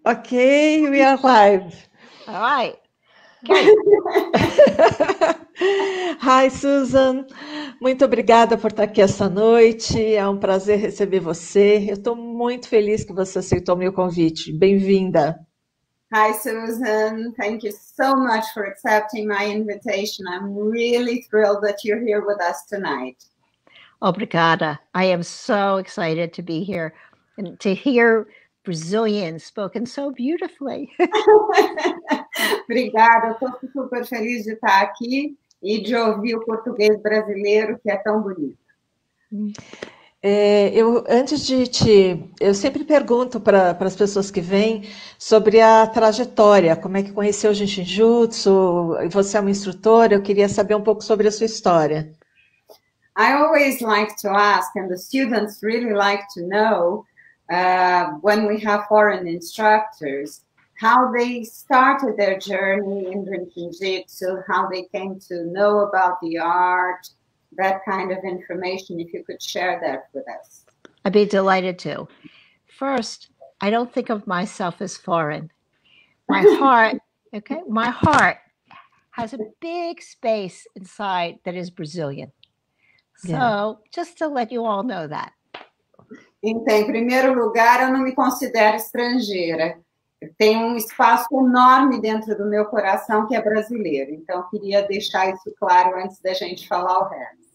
Okay, we are live. All right. Okay. Hi, Susan. Muito obrigada por estar aqui essa noite. É um prazer receber você. Eu estou muito feliz que você aceitou meu convite. Bem-vinda. Hi, Susan. Thank you so much for accepting my invitation. I'm really thrilled that you're here with us tonight. Obrigada. I am so excited to be here and to hear Brazilian spoken so beautifully. Obrigada, eu estou super feliz de estar aqui e de ouvir o português brasileiro, que é tão bonito. Eu sempre pergunto para as pessoas que vêm sobre a trajetória, como é que conheceu o Jin Shin Jyutsu, você é uma instrutora, eu queria saber um pouco sobre a sua história. I always like to ask, and the students really like to know, when we have foreign instructors, how they started their journey in Jin Shin Jyutsu, how they came to know about the art, that kind of information, if you could share that with us. I'd be delighted to. First, I don't think of myself as foreign. My heart has a big space inside that is Brazilian. So, just to let you all know that. Então, em primeiro lugar, eu não me considero estrangeira. Eu tenho um espaço enorme dentro do meu coração que é brasileiro. Então, queria deixar isso claro antes da gente falar o resto.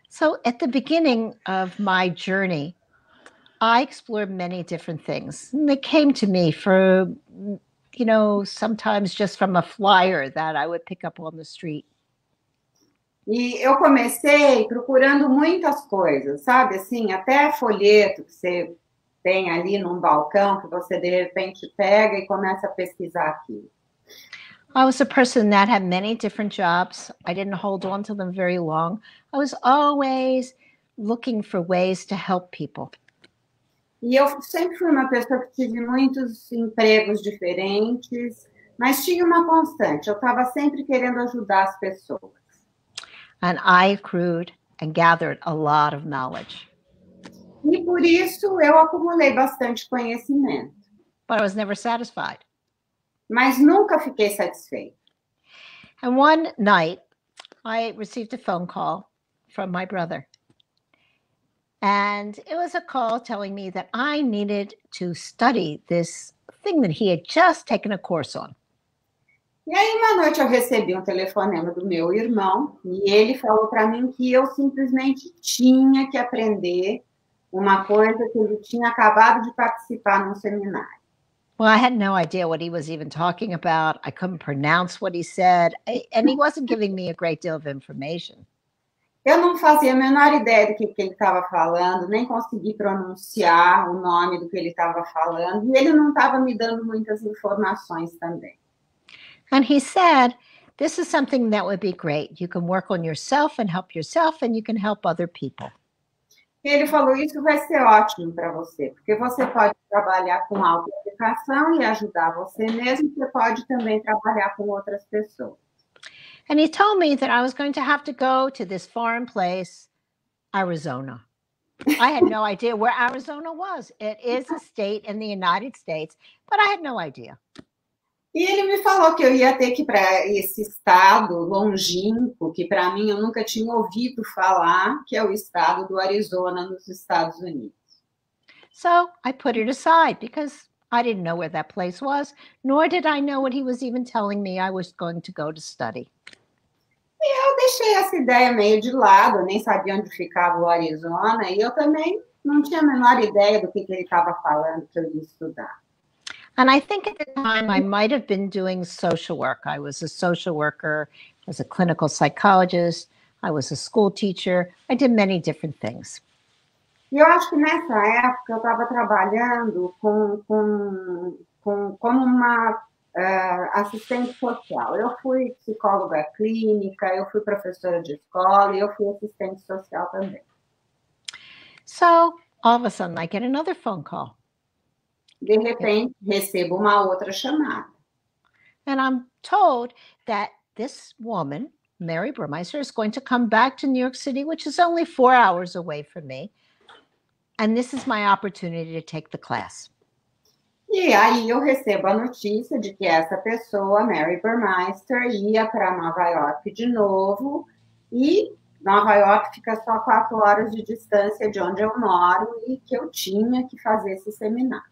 So, at the beginning of my journey, I explored many different things. And they came to me for, sometimes just from a flyer that I would pick up on the street. E eu comecei procurando muitas coisas, sabe? Assim, até folheto que você tem ali num balcão, que você de repente pega e começa a pesquisar aquilo. I was a person that had many different jobs. I didn't hold on to them very long. I was always looking for ways to help people. E eu sempre fui uma pessoa que tive muitos empregos diferentes, mas tinha uma constante. Eu estava sempre querendo ajudar as pessoas. And I accrued and gathered a lot of knowledge. E por isso eu acumulei bastante conhecimento. But I was never satisfied. Mas nunca fiquei satisfeita. And one night, I received a phone call from my brother. And it was a call telling me that I needed to study this thing that he had just taken a course on. E aí, uma noite, eu recebi um telefonema do meu irmão e ele falou para mim que eu simplesmente tinha que aprender uma coisa que ele tinha acabado de participar num seminário. Well, I had no idea what he was even talking about. I couldn't pronounce what he said, and he wasn't giving me a great deal of information. Eu não fazia a menor ideia do que ele estava falando, nem consegui pronunciar o nome do que ele estava falando, e ele não estava me dando muitas informações também. And he said, this is something that would be great. You can work on yourself and you can help other people. E ele falou, isso vai ser ótimo para você, porque você pode trabalhar com autoeducação e ajudar você mesmo, você pode também trabalhar com outras pessoas. And he told me that I was going to have to go to this foreign place, Arizona. I had no idea where Arizona was. It is a state in the United States, but I had no idea. E ele me falou que eu ia ter que ir para esse estado longínquo, que para mim eu nunca tinha ouvido falar, que é o estado do Arizona, nos Estados Unidos. So I put it aside because I didn't know where that place was, nor did I know what he was even telling me I was going to go to study. E eu deixei essa ideia meio de lado, eu nem sabia onde ficava o Arizona, e eu também não tinha a menor ideia do que ele estava falando que eu ia estudar. And I think at the time I might have been doing social work. I was a social worker, I was a clinical psychologist, I was a school teacher. I did many different things. E eu acho que nessa época eu estava trabalhando como uma assistente social. Eu fui psicóloga clínica, eu fui professora de escola e eu fui assistente social também. So all of a sudden I get another phone call. De repente, recebo uma outra chamada. And I'm told that this woman, Mary Burmeister, is going to come back to New York City, which is only 4 hours away from me. And this is my opportunity to take the class. E aí eu recebo a notícia de que essa pessoa, Mary Burmeister, ia para Nova York de novo, e Nova York fica só 4 horas de distância de onde eu moro, e que eu tinha que fazer esse seminário.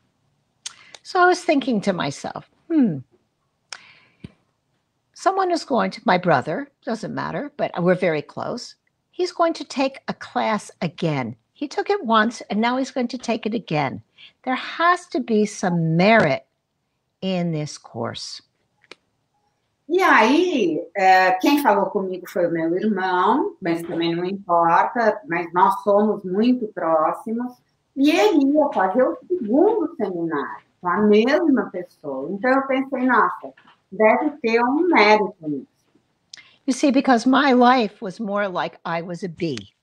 So I was thinking to myself, someone is going to, my brother, doesn't matter, but we're very close. He's going to take a class again. He took it once and now he's going to take it again. There has to be some merit in this course. E aí, quem falou comigo foi o meu irmão, mas também não importa, mas nós somos muito próximos, e ele ia fazer o segundo seminário com a mesma pessoa. Então eu pensei, nossa, deve ter um mérito nisso. You see, because my life was more like I was a bee.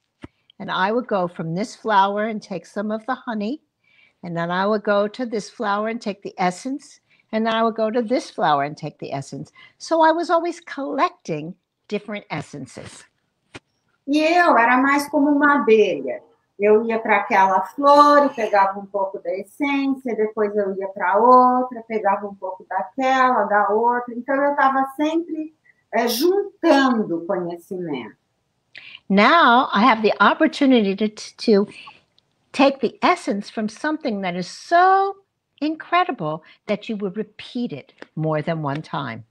And I would go from this flower and take some of the honey. And then I would go to this flower and take the essence. And then I would go to this flower and take the essence. So I was always collecting different essences. E eu era mais como uma abelha. Eu ia para aquela flor e pegava um pouco da essência, depois eu ia para outra, pegava um pouco daquela, da outra. Então eu estava sempre juntando conhecimento. Now I have the opportunity to take the essence from something that is so incredible that you would repeat it more than one time.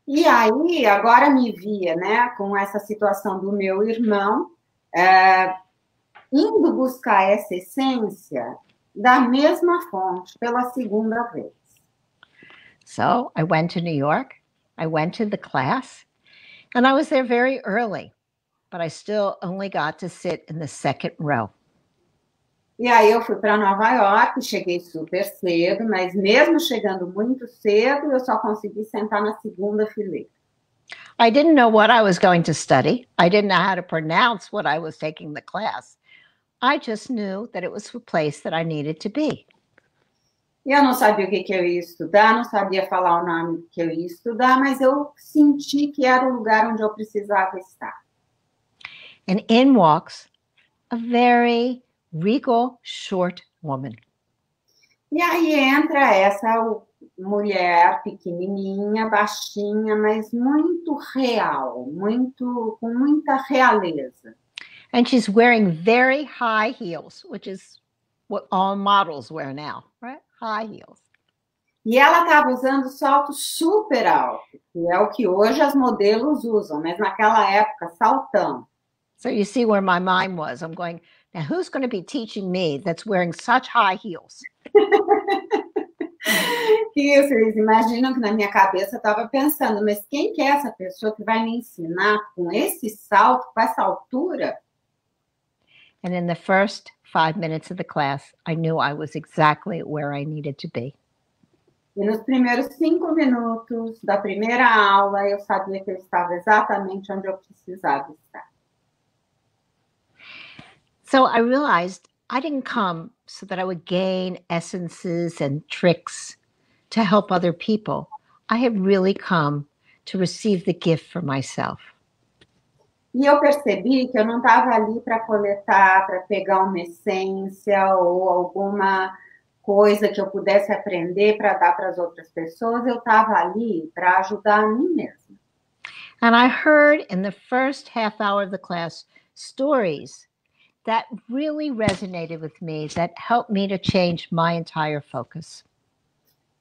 E aí, agora me via, né, com essa situação do meu irmão, indo buscar essa essência da mesma fonte pela segunda vez. So I went to New York, I went to the class, and I was there very early, but I still only got to sit in the second row. E aí eu fui para Nova York, cheguei super cedo, mas mesmo chegando muito cedo, eu só consegui sentar na segunda fileira. I didn't know what I was going to study. I didn't know how to pronounce what I was taking the class. I just knew that it was the place that I needed to be. E eu não sabia o que eu ia estudar, não sabia falar o nome que eu ia estudar, mas eu senti que era o lugar onde eu precisava estar. And in walks a very regal, short woman. E aí entra essa mulher pequenininha, baixinha, mas muito real, com muita realeza. And she's wearing very high heels, which is what all models wear now, right? High heels. E ela estava usando salto super alto, que é o que hoje as modelos usam, mas naquela época, saltão. So you see where my mind was. I'm going, now who's going to be teaching me that's wearing such high heels? E vocês imaginam que na minha cabeça eu estava pensando, mas quem que é essa pessoa que vai me ensinar com esse salto, com essa altura? And in the first 5 minutes of the class, I knew I was exactly where I needed to be. E nos primeiros 5 minutos da primeira aula, eu sabia que eu estava exatamente onde eu precisava estar. So I realized I didn't come so that I would gain essences and tricks to help other people. I had really come to receive the gift for myself. E eu percebi que eu não estava ali para coletar, para pegar uma essência ou alguma coisa que eu pudesse aprender para dar para as outras pessoas. Eu estava ali para ajudar a mim mesma. And I heard in the first half hour of the class stories that really resonated with me, that helped me to change my entire focus.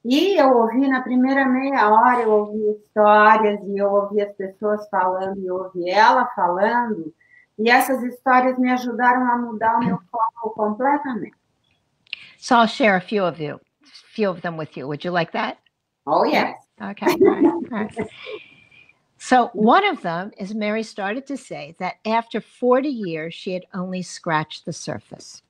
E eu ouvi na primeira meia hora, eu ouvi histórias, e eu ouvi as pessoas falando, e eu ouvi ela falando, e essas histórias me ajudaram a mudar o meu foco completamente. So I'll share a few of them with you. Would you like that? Oh, yes. Okay. All right. So one of them is Mary started to say that after 40 years, she had only scratched the surface.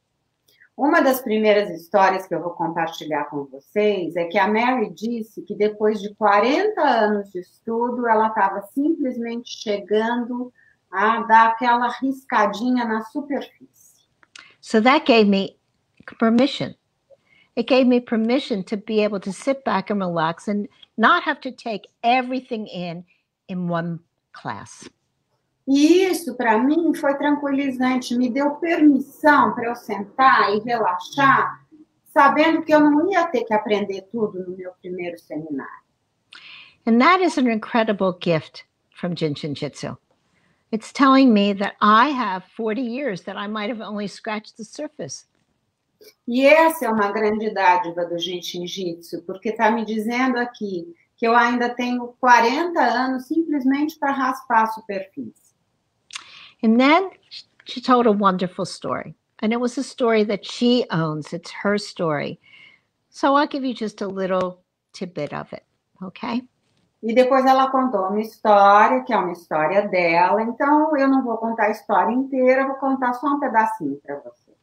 Uma das primeiras histórias que eu vou compartilhar com vocês é que a Mary disse que depois de 40 anos de estudo, ela estava simplesmente chegando a dar aquela riscadinha na superfície. So that gave me permission. It gave me permission to be able to sit back and relax and not have to take everything in one class. E isso, para mim, foi tranquilizante, me deu permissão para eu sentar e relaxar, sabendo que eu não ia ter que aprender tudo no meu primeiro seminário. And that is an incredible gift from Jin Shin Jyutsu. It's telling me that I have 40 years that I might have only scratched the surface. E essa é uma grande dádiva do Jin Shin Jyutsu, porque está me dizendo aqui que eu ainda tenho 40 anos simplesmente para raspar a superfície. And then she told a wonderful story. And it was a story that she owns. It's her story. So I'll give you just a little tidbit of it, okay? E depois ela contou uma história, que é uma história dela. Então, eu não vou contar a história inteira, vou contar só um pedacinho para vocês.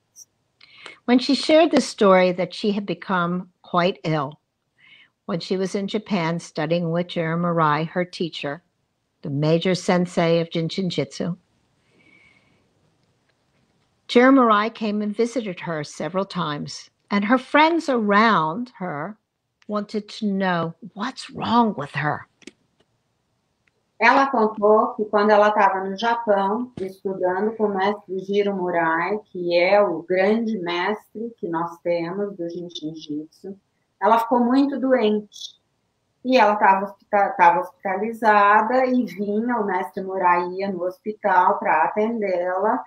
When she shared the story that she had become quite ill when she was in Japan studying with Jin Mirai, her teacher, the major sensei of Jin Shin Jyutsu, Jin Mirai came and visited her several times, and her friends around her wanted to know what's wrong with her. Ela contou que quando ela estava no Japão, estudando com o mestre Jin Mirai, que é o grande mestre que nós temos do Jin Shin Jyutsu, ela ficou muito doente. E ela estava hospitalizada e vinha, o mestre Mirai ia no hospital para atendê-la.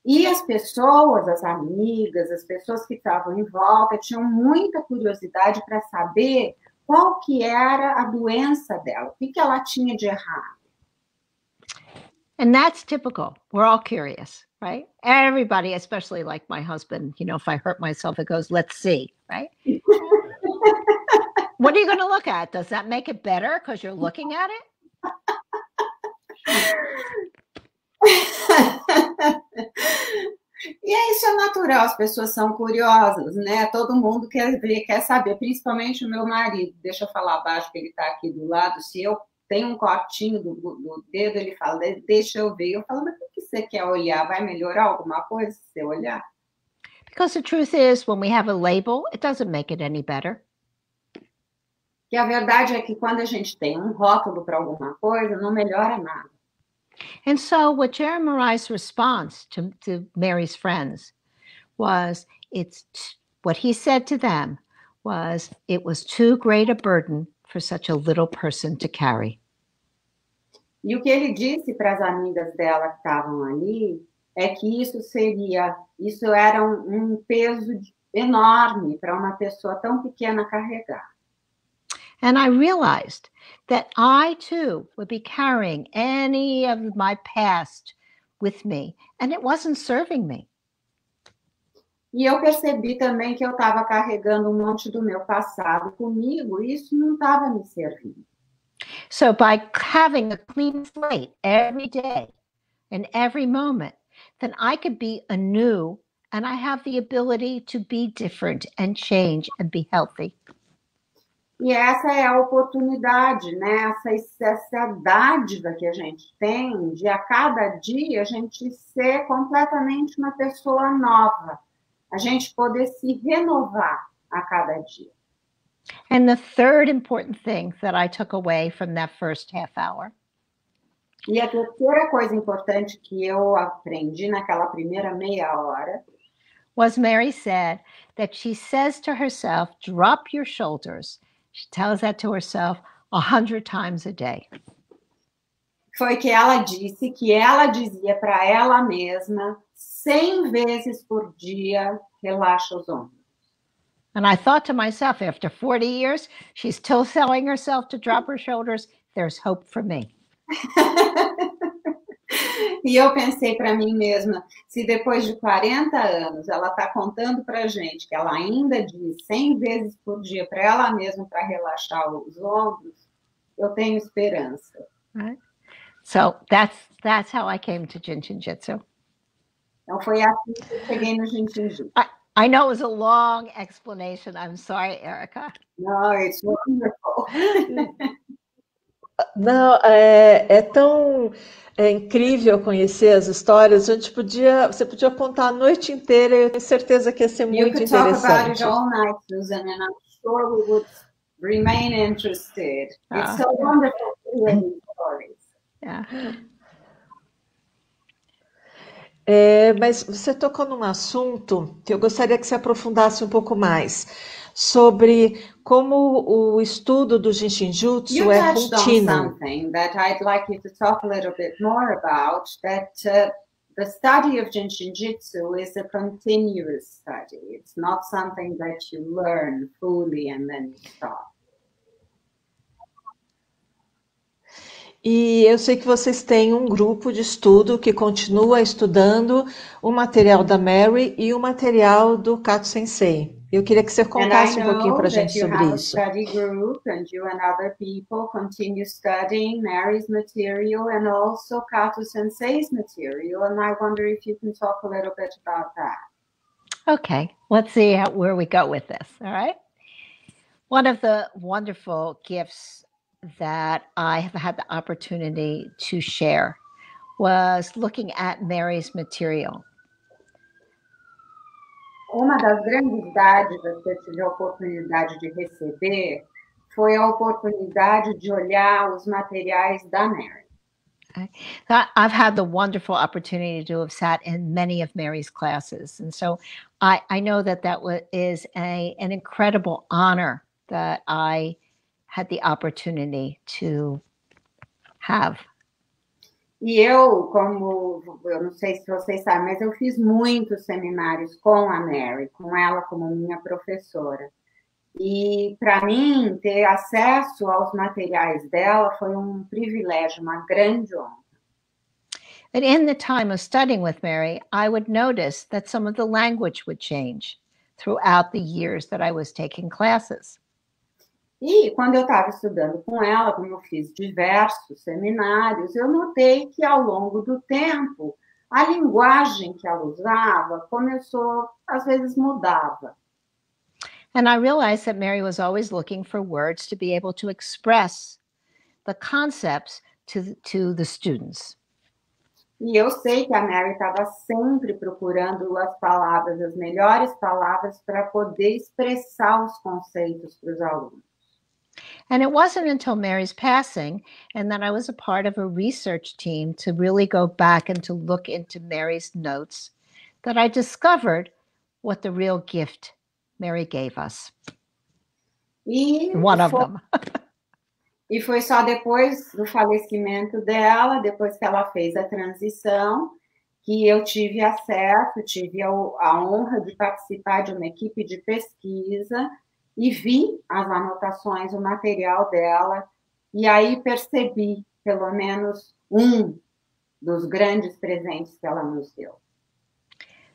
E as pessoas, as amigas, as pessoas que estavam em volta, tinham muita curiosidade para saber qual que era a doença dela, o que ela tinha de errado. And that's typical. We're all curious, right? Everybody, especially like my husband, you know, if I hurt myself, it goes, let's see, right? What are you going to look at? Does that make it better because you're looking at it? E isso é natural, as pessoas são curiosas, né? Todo mundo quer ver, quer saber, principalmente o meu marido. Deixa eu falar abaixo, que ele está aqui do lado. Se eu tenho um cortinho do dedo, ele fala, deixa eu ver. Eu falo, mas o que você quer olhar? Vai melhorar alguma coisa se você olhar? Because the truth is, when we have a label, it doesn't make it any better. Que a verdade é que quando a gente tem um rótulo para alguma coisa, não melhora nada. And so what Jin Mirai's response to Mary's friends was, what he said to them was, it was too great a burden for such a little person to carry. E o que ele disse para as amigas dela que estavam ali é que isso era um peso enorme para uma pessoa tão pequena carregar. And I realized that I too would be carrying any of my past with me, and it wasn't serving me. E eu percebi também que eu estava carregando um monte do meu passado comigo, e isso não estava me servindo. So by having a clean slate every day and every moment, then I could be anew, and I have the ability to be different and change and be healthy. E essa é a oportunidade, né? Essa dádiva que a gente tem de a cada dia a gente ser completamente uma pessoa nova, a gente poder se renovar a cada dia. And the third important thing that I took away from that first half hour E a terceira coisa importante que eu aprendi naquela primeira meia hora was Mary said that she says to herself, drop your shoulders. She tells that to herself 100 times a day. Foi que ela disse que ela dizia para ela mesma 100 vezes por dia, relaxa os ombros. And I thought to myself, after 40 years, she's still telling herself to drop her shoulders. There's hope for me. E eu pensei para mim mesma, se depois de 40 anos ela está contando para a gente que ela ainda diz 100 vezes por dia para ela mesma para relaxar os ombros, eu tenho esperança. Right? So that's how I came to Jin Shin Jyutsu. Então foi assim que eu cheguei no Jin Shin Jyutsu. I know it was a long explanation. I'm sorry, Erica. No, it's wonderful. Não, é tão incrível conhecer as histórias. Você podia contar a noite inteira e eu tenho certeza que ia ser muito interessante. You could talk about it all night, Susan, and I'm sure we would remain interested. It's so wonderful to hear these stories. Yeah. Mas você tocou num assunto que eu gostaria que você aprofundasse um pouco mais, sobre como o estudo do Jin Shin Jyutsu You é touched on contínuo. something that I'd like you to talk a little bit more about, that the study of Jin Shin Jyutsu is a continuous study. It's not something that you learn fully and then you stop. E eu sei que vocês têm um grupo de estudo que continua estudando o material da Mary e o material do Kato Sensei. Eu queria que você And I contasse um pouquinho para a know gente that you sobre have a isso. study group and you and other people continue studying Mary's material and also Kato Sensei's material. And I wonder if you can talk a little bit about that. Okay, let's see where we go with this. All right. One of the wonderful gifts that I have had the opportunity to share was looking at Mary's material. Uma das grandes dádivas que eu tive a oportunidade de receber foi a oportunidade de olhar os materiais da Mary. I've had the wonderful opportunity to have sat in many of Mary's classes. And so I know that is an incredible honor that I had the opportunity to have. E eu, eu não sei se vocês sabem, mas eu fiz muitos seminários com a Mary, com ela como minha professora. E, para mim, ter acesso aos materiais dela foi um privilégio, uma grande honra. And in the time of studying with Mary, I would notice that some of the language would change throughout the years that I was taking classes. E quando eu estava estudando com ela, como eu fiz diversos seminários, eu notei que ao longo do tempo, a linguagem que ela usava começou, às vezes mudava. And I realized that Mary was always looking for words to be able to express the concepts to the students. E eu sei que a Mary estava sempre procurando as palavras, as melhores palavras para poder expressar os conceitos para os alunos. And it wasn't until Mary's passing and that I was a part of a research team to really go back and to look into Mary's notes that I discovered what the real gift Mary gave us. One of them. E foi só depois do falecimento dela, depois que ela fez a transição, que eu tive acesso, tive a honra de participar de uma equipe de pesquisa e vi as anotações, o material dela, e aí percebi, pelo menos, um dos grandes presentes que ela nos deu.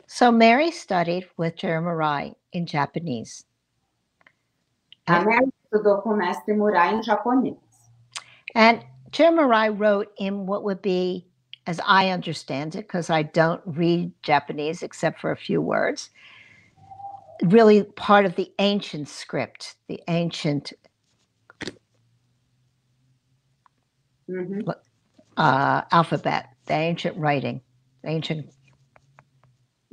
So Mary studied with Murai in Japanese. A Mary estudou com o mestre Murai em japonês. And Murai wrote in what would be, as I understand it, because I don't read Japanese except for a few words, really part of the ancient script, the ancient alphabet, the ancient writing, the ancient.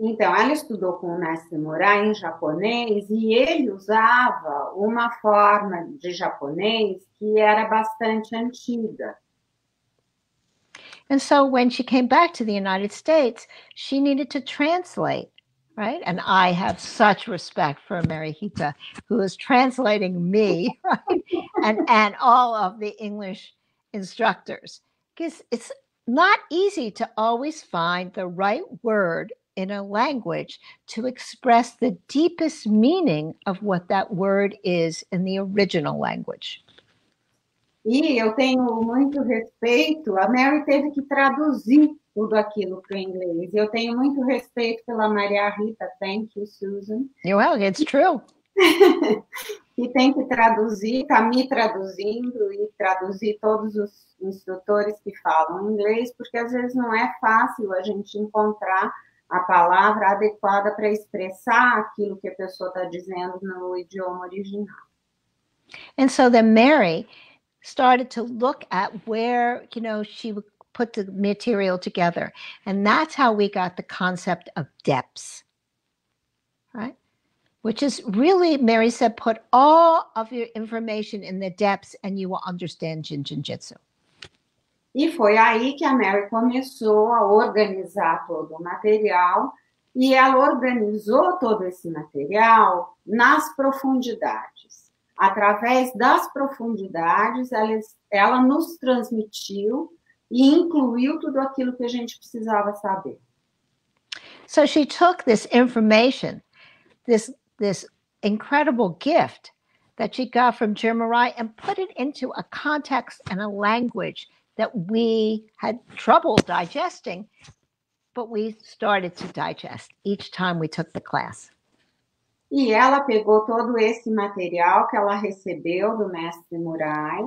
Então, ela estudou com o mestre Murai em japonês e ele usava uma forma de japonês que era bastante antiga. And so when she came back to the United States, she needed to translate, right? And I have such respect for Mary Hita, who is translating me, right? And all of the English instructors. Because it's not easy to always find the right word in a language to express the deepest meaning of what that word is in the original language. E eu tenho muito respeito, a Mary teve que traduzir tudo aquilo para o inglês. Eu tenho muito respeito pela Maria Rita, thank you, Susan. Well, it's true. Que tem que traduzir, está me traduzindo e traduzir todos os instrutores que falam inglês, porque às vezes não é fácil a gente encontrar a palavra adequada para expressar aquilo que a pessoa está dizendo no idioma original. And so then Mary started to look at where, she would put the material together. And that's how we got the concept of depths, right? Which is really, Mary said, put all of your information in the depths and you will understand Jin Shin Jyutsu. E foi aí que a Mary começou a organizar todo o material, e ela organizou todo esse material nas profundidades. Através das profundidades, ela nos transmitiu e incluiu tudo aquilo que a gente precisava saber. So she took this information, this incredible gift that she got from Jim Marai, and put it into a context and a language that we had trouble digesting, but we started to digest each time we took the class. E ela pegou todo esse material que ela recebeu do mestre Murai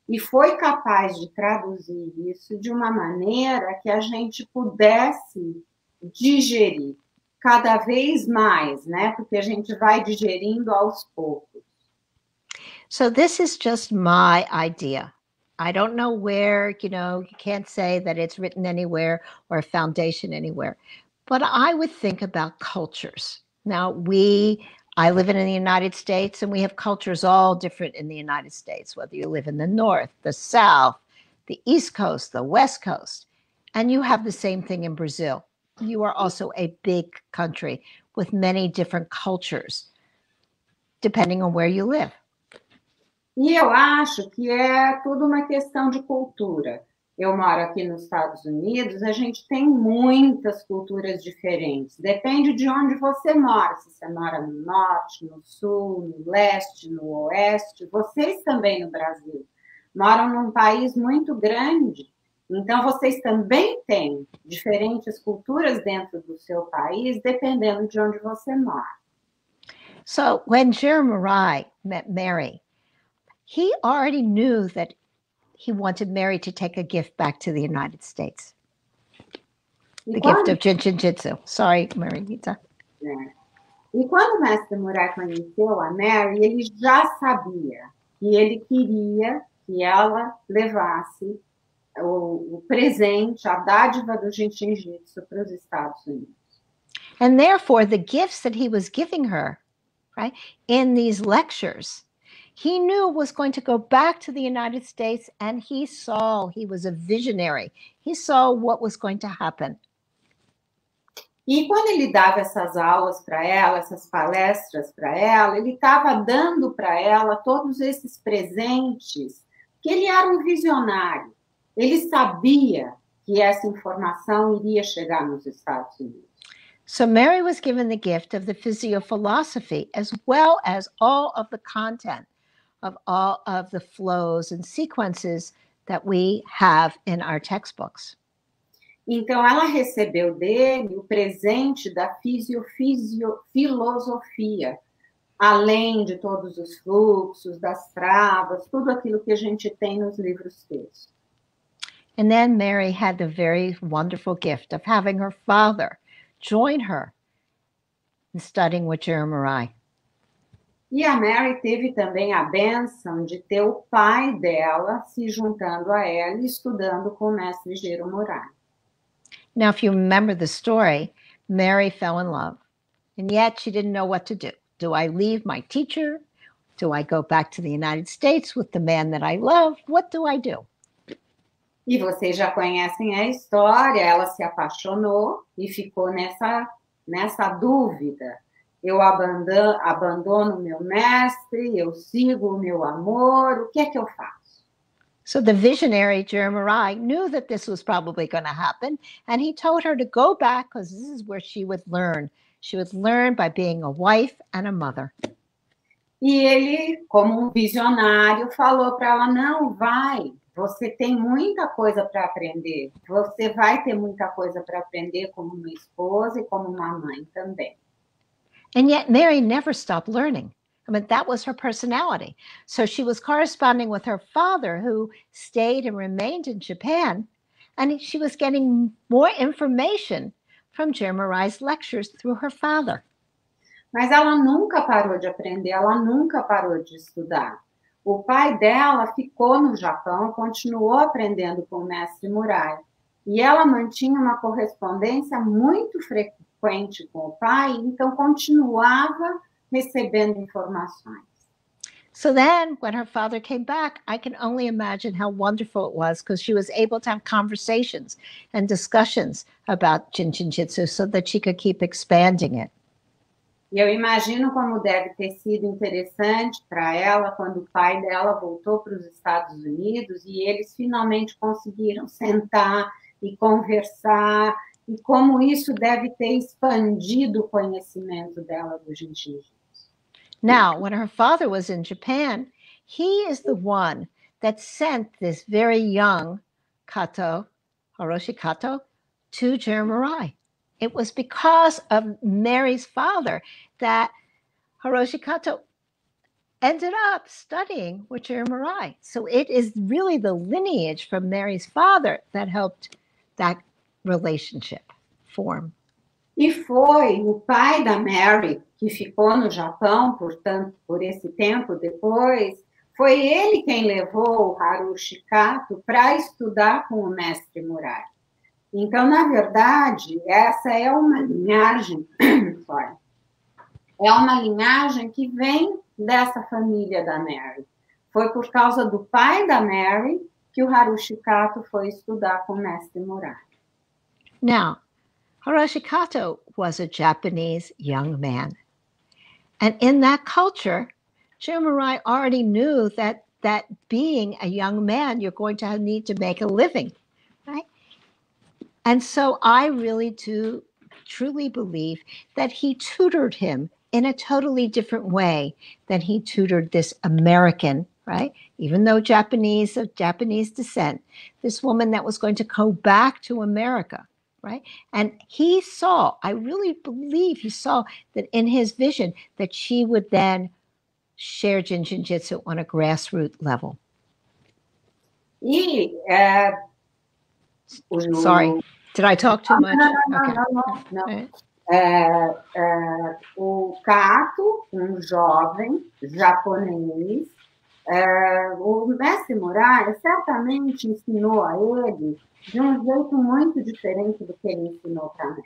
e foi capaz de traduzir isso de uma maneira que a gente pudesse digerir cada vez mais, né? Porque a gente vai digerindo aos poucos. So this is just my idea. I don't know where, you can't say that it's written anywhere or a foundation anywhere, but I would think about cultures. Now, I live in the United States, and we have cultures all different in the United States, whether you live in the North, the South, the East Coast, the West Coast, and you have the same thing in Brazil. You are also a big country with many different cultures, depending on where you live. E eu acho que é tudo uma questão de cultura. Eu moro aqui nos Estados Unidos, a gente tem muitas culturas diferentes. Depende de onde você mora. Se você mora no norte, no sul, no leste, no oeste. Vocês também no Brasil moram num país muito grande. Então, vocês também têm diferentes culturas dentro do seu país, dependendo de onde você mora. So, when Jeremiah met Mary, he already knew that he wanted Mary to take a gift back to the United States. The gift of Jin Shin Jyutsu. Sorry, Marita. E quando o mestre Murai conheceu a Mary, ele já sabia que ele queria que ela levasse o presente, a dádiva do Jin Shin Jyutsu para os Estados Unidos. And therefore, the gifts that he was giving her, right, in these lectures, he knew was going to go back to the United States, and he was a visionary. He saw what was going to happen. E quando ele dava essas aulas para ela, essas palestras para ela, ele estava dando para ela todos esses presentes, que ele era um visionário. Ele sabia que essa informação iria chegar nos Estados Unidos. So Mary was given the gift of the physiophilosophy, as well as all of the content of all of the flows and sequences that we have in our textbooks. Então, ela recebeu dele o presente da filosofia, além de todos os fluxos, das travas, tudo aquilo que a gente tem nos livros-textos. And then Mary had the very wonderful gift of having her father join her in studying with Jeremiah. E a Mary teve também a bênção de ter o pai dela se juntando a ela e estudando com o mestre Jeremiah. Now, if you remember the story, Mary fell in love, and yet she didn't know what to do. Do I leave my teacher? Do I go back to the United States with the man that I love? What do I do? E vocês já conhecem a história, ela se apaixonou e ficou nessa dúvida. Eu abandono o meu mestre, eu sigo o meu amor, o que é que eu faço? So the visionary Jeremiah knew that this was probably going to happen, and he told her to go back because this is where she would learn. She would learn by being a wife and a mother. E ele, como um visionário, falou para ela, não, vai, você tem muita coisa para aprender. Você vai ter muita coisa para aprender como uma esposa e como uma mãe também. And yet Mary never stopped learning. I mean, that was her personality. So she was corresponding with her father, who stayed and remained in Japan, and she was getting more information from Jeremiah's lectures through her father. Mas ela nunca parou de aprender, ela nunca parou de estudar. O pai dela ficou no Japão, continuou aprendendo com o mestre Murai. E ela mantinha uma correspondência muito frequente com o pai, então continuava recebendo informações. So then when her father came back, I can only imagine how wonderful it was, because she was able to have conversations and discussions about Jin Shin Jyutsu so that she could keep expanding it. E eu imagino como deve ter sido interessante para ela quando o pai dela voltou para os Estados Unidos e eles finalmente conseguiram sentar e conversar, e como isso deve ter expandido o conhecimento dela do Jin Shin Jyutsu. Now, when her father was in Japan, he is the one that sent this very young Kato, Hiroshi Kato, to Jeremiah. It was because of Mary's father that Hiroshi Kato ended up studying with Jeremiah. So it is really the lineage from Mary's father that helped that relationship form. E foi o pai da Mary, que ficou no Japão, portanto, por esse tempo depois, foi ele quem levou o Harushi Kato para estudar com o mestre Murai. Então, na verdade, essa é uma linhagem, é uma linhagem que vem dessa família da Mary. Foi por causa do pai da Mary que o Harushi Kato foi estudar com o mestre Murai. Now, Hiroshi Kato was a Japanese young man. And in that culture, Jeremiah already knew that being a young man, you're going to need to make a living, right? And so I really do truly believe that he tutored him in a totally different way than he tutored this American, right? Even though Japanese, of Japanese descent, this woman that was going to go back to America, right? And he saw, I really believe he saw that in his vision that she would then share Jin Shin Jyutsu on a grassroots level. Sorry, did I talk too much? No. O Kato, jovem japonês, o mestre Murai certamente ensinou a ele de um jeito muito diferente do que ele ensinou para mim.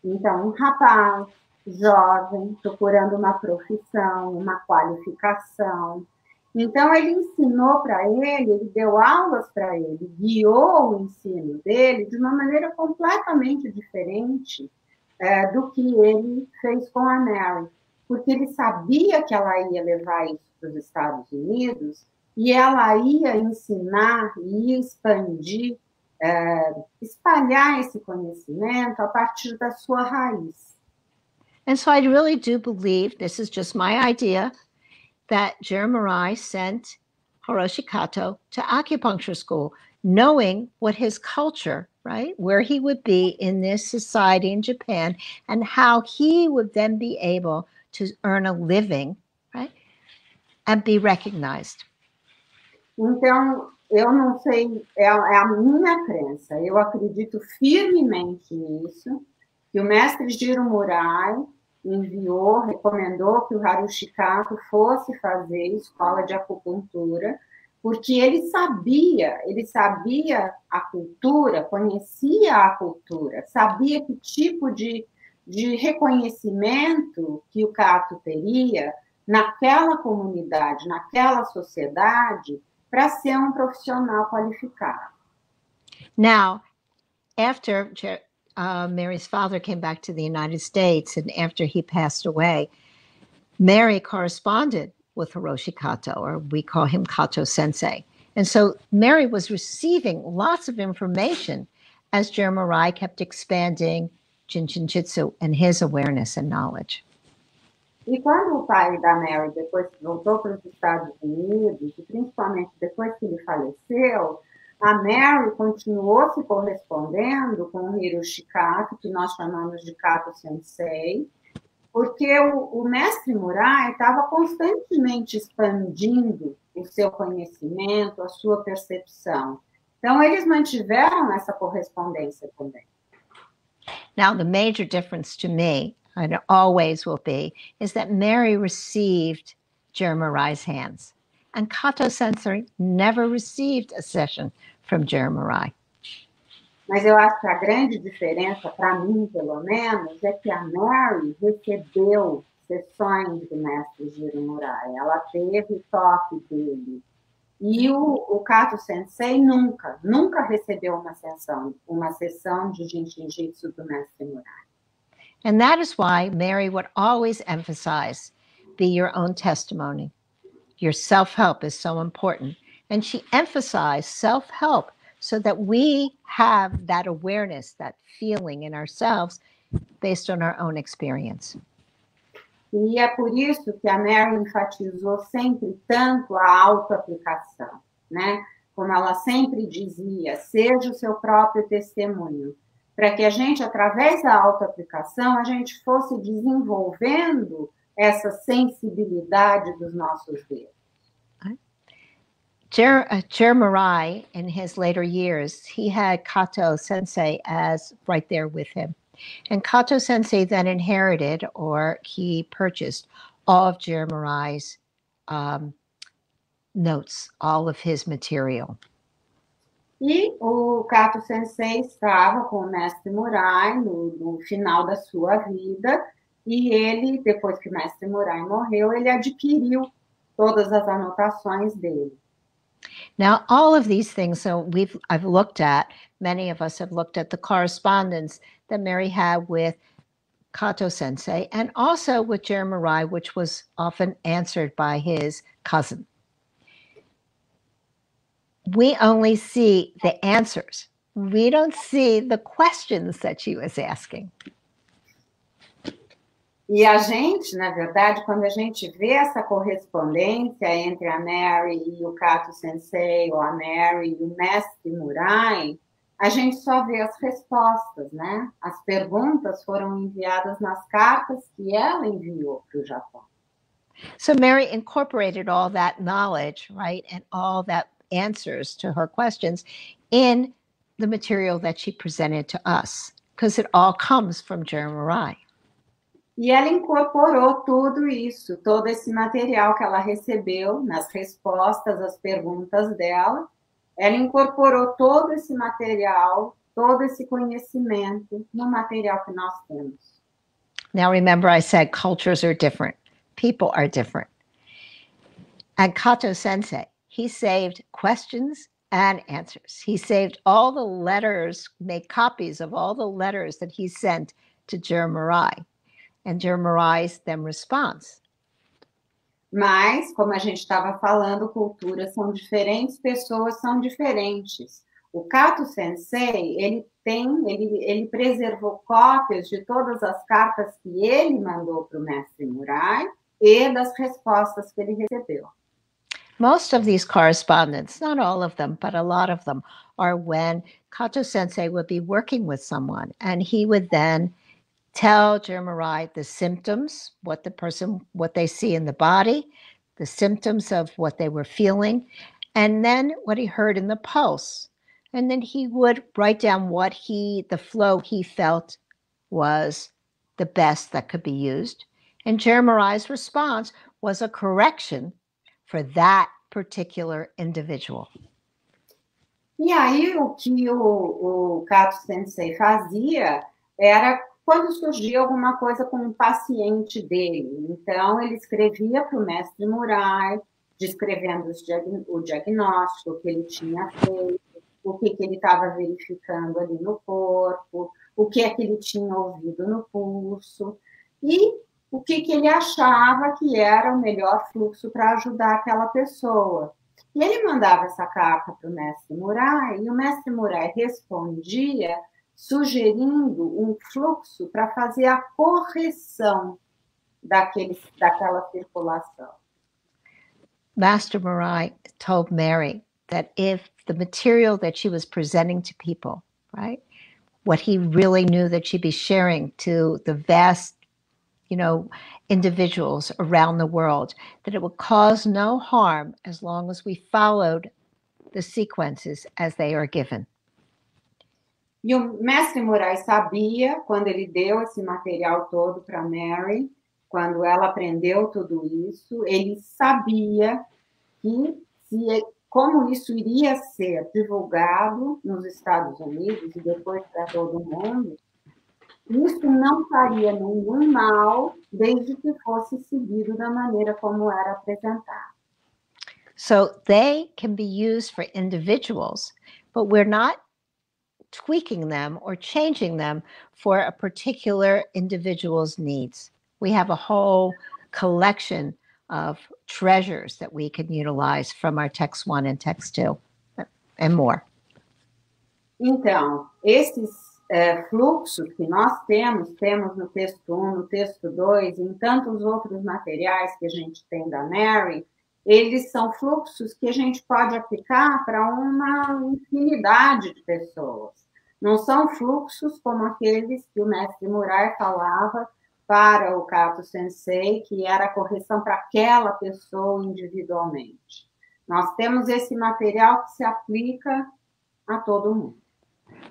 Então, um rapaz jovem, procurando uma profissão, uma qualificação. Então, ele ensinou para ele deu aulas para ele, guiou o ensino dele de uma maneira completamente diferente do que ele fez com a Mary, porque ele sabia que ela ia levar isso para os Estados Unidos e ela ia ensinar e ia expandir, espalhar esse conhecimento a partir da sua raiz. And so I really do believe, this is just my idea, that Jeremiah sent Hiroshi Kato to acupuncture school, knowing what his culture, right, where he would be in this society in Japan, and how he would then be able to earn a living, right, and be recognized. Então, eu não sei, é a minha crença, eu acredito firmemente nisso, que o mestre Jiro Murai enviou, recomendou que o Harushi Kato fosse fazer escola de acupuntura, porque ele sabia a cultura, conhecia a cultura, sabia que tipo de reconhecimento que o Kato teria naquela comunidade, naquela sociedade, para ser um profissional qualificado. Now, after Mary's father came back to the United States, and after he passed away, Mary corresponded with Hiroshi Kato, or we call him Kato Sensei. And so Mary was receiving lots of information as Jeremiah kept expanding Jin Shin Jyutsu and his awareness and knowledge. E quando o pai da Mary depois voltou para os Estados Unidos, e principalmente depois que ele faleceu, a Mary continuou se correspondendo com o Hiroshi Kato, que nós chamamos de Kato Sensei, porque o mestre Murai estava constantemente expandindo o seu conhecimento, a sua percepção. Então, eles mantiveram essa correspondência também. Now, the major difference to me, and it always will be, is that Mary received Jeremiah's hands. And Kato Sensei never received a session from Jeremiah. Mas eu acho que a grande diferença, para mim, pelo menos, é que a Mary recebeu sessões do mestre Jiro Murai, ela teve o toque dele. E o Kato Sensei nunca recebeu uma sessão de Jin Shin Jyutsu do mestre Murai. And that is why Mary would always emphasize, be your own testimony. Your self-help is so important. And she emphasized self-help so that we have that awareness, that feeling in ourselves based on our own experience. E é por isso que a Mary enfatizou sempre tanto a autoaplicação, né? Como ela sempre dizia, seja o seu próprio testemunho, para que a gente, através da autoaplicação, a gente fosse desenvolvendo essa sensibilidade dos nossos dedos. Jiro Murai, in his later years, he had Kato Sensei as right there with him. And Kato Sensei then inherited, or he purchased, all of Jiro Murai's notes, all of his material. E o Kato Sensei estava com o mestre Murai no final da sua vida, e ele, depois que o mestre Murai morreu, ele adquiriu todas as anotações dele. Now, all of these things, so I've looked at, many of us have looked at the correspondence that Mary had with Kato Sensei and also with Jiro Murai, which was often answered by his cousin. We only see the answers. We don't see the questions that she was asking. E a gente, na verdade, quando a gente vê essa correspondência entre a Mary e o Kato Sensei, ou a Mary e o mestre Murai, a gente só vê as respostas, né? As perguntas foram enviadas nas cartas que ela enviou para o Japão. So Mary incorporated all that knowledge, right, and all that answers to her questions in the material that she presented to us, because it all comes from Jiro Murai. E ela incorporou tudo isso, todo esse material que ela recebeu nas respostas às perguntas dela. Ela incorporou todo esse material, todo esse conhecimento no material que nós temos. Now remember, I said cultures are different. People are different. And Kato Sensei, he saved questions and answers. He saved all the letters, made copies of all the letters that he sent to Jiro Murai. And Jiro Murai's then response. Mas, como a gente estava falando, culturas são diferentes, pessoas são diferentes. O Kato Sensei, ele preservou cópias de todas as cartas que ele mandou para o mestre Murai e das respostas que ele recebeu. Most of these correspondence, not all of them, but a lot of them, are when Kato Sensei would be working with someone, and he would then tell Jiro Murai the symptoms, what they see in the body, the symptoms of what they were feeling, and then what he heard in the pulse. And then he would write down the flow he felt was the best that could be used. And Jiro Murai's response was a correction for that particular individual. E aí, o que o Kato Sensei fazia era quando surgia alguma coisa com um paciente dele. Então, ele escrevia para o mestre Murai, descrevendo o diagnóstico, o que ele tinha feito, o que ele estava verificando ali no corpo, o que é que ele tinha ouvido no pulso, e o que ele achava que era o melhor fluxo para ajudar aquela pessoa. E ele mandava essa carta para o mestre Murai, e o mestre Murai respondia sugerindo um fluxo para fazer a correção daquela circulação. Master Murai told Mary that if the material that she was presenting to people, right, what he really knew that she'd be sharing to the vast, individuals around the world, that it would cause no harm as long as we followed the sequences as they are given. E o mestre Murai sabia, quando ele deu esse material todo para Mary, quando ela aprendeu tudo isso, ele sabia que como isso iria ser divulgado nos Estados Unidos e depois para todo mundo, Isso não faria nenhum mal, desde que fosse seguido da maneira como era apresentado. So they can be used for individuals, but we're not tweaking them or changing them for a particular individual's needs. We have a whole collection of treasures that we can utilize from our text 1 and text 2 and more. Então, esses fluxos que nós temos no texto 1, no texto 2, em tantos outros materiais que a gente tem da Mary, eles são fluxos que a gente pode aplicar para uma infinidade de pessoas. Não são fluxos como aqueles que o mestre Murai falava para o Kato Sensei, que era a correção para aquela pessoa individualmente. Nós temos esse material que se aplica a todo mundo.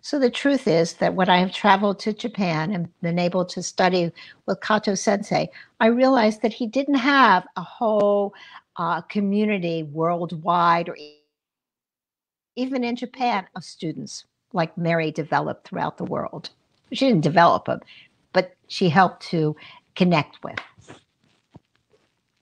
So the truth is that when I have traveled to Japan and been able to study with Kato Sensei, I realized that he didn't have a whole community worldwide or even in Japan of students like Mary developed throughout the world. She didn't develop them, but she helped to connect with.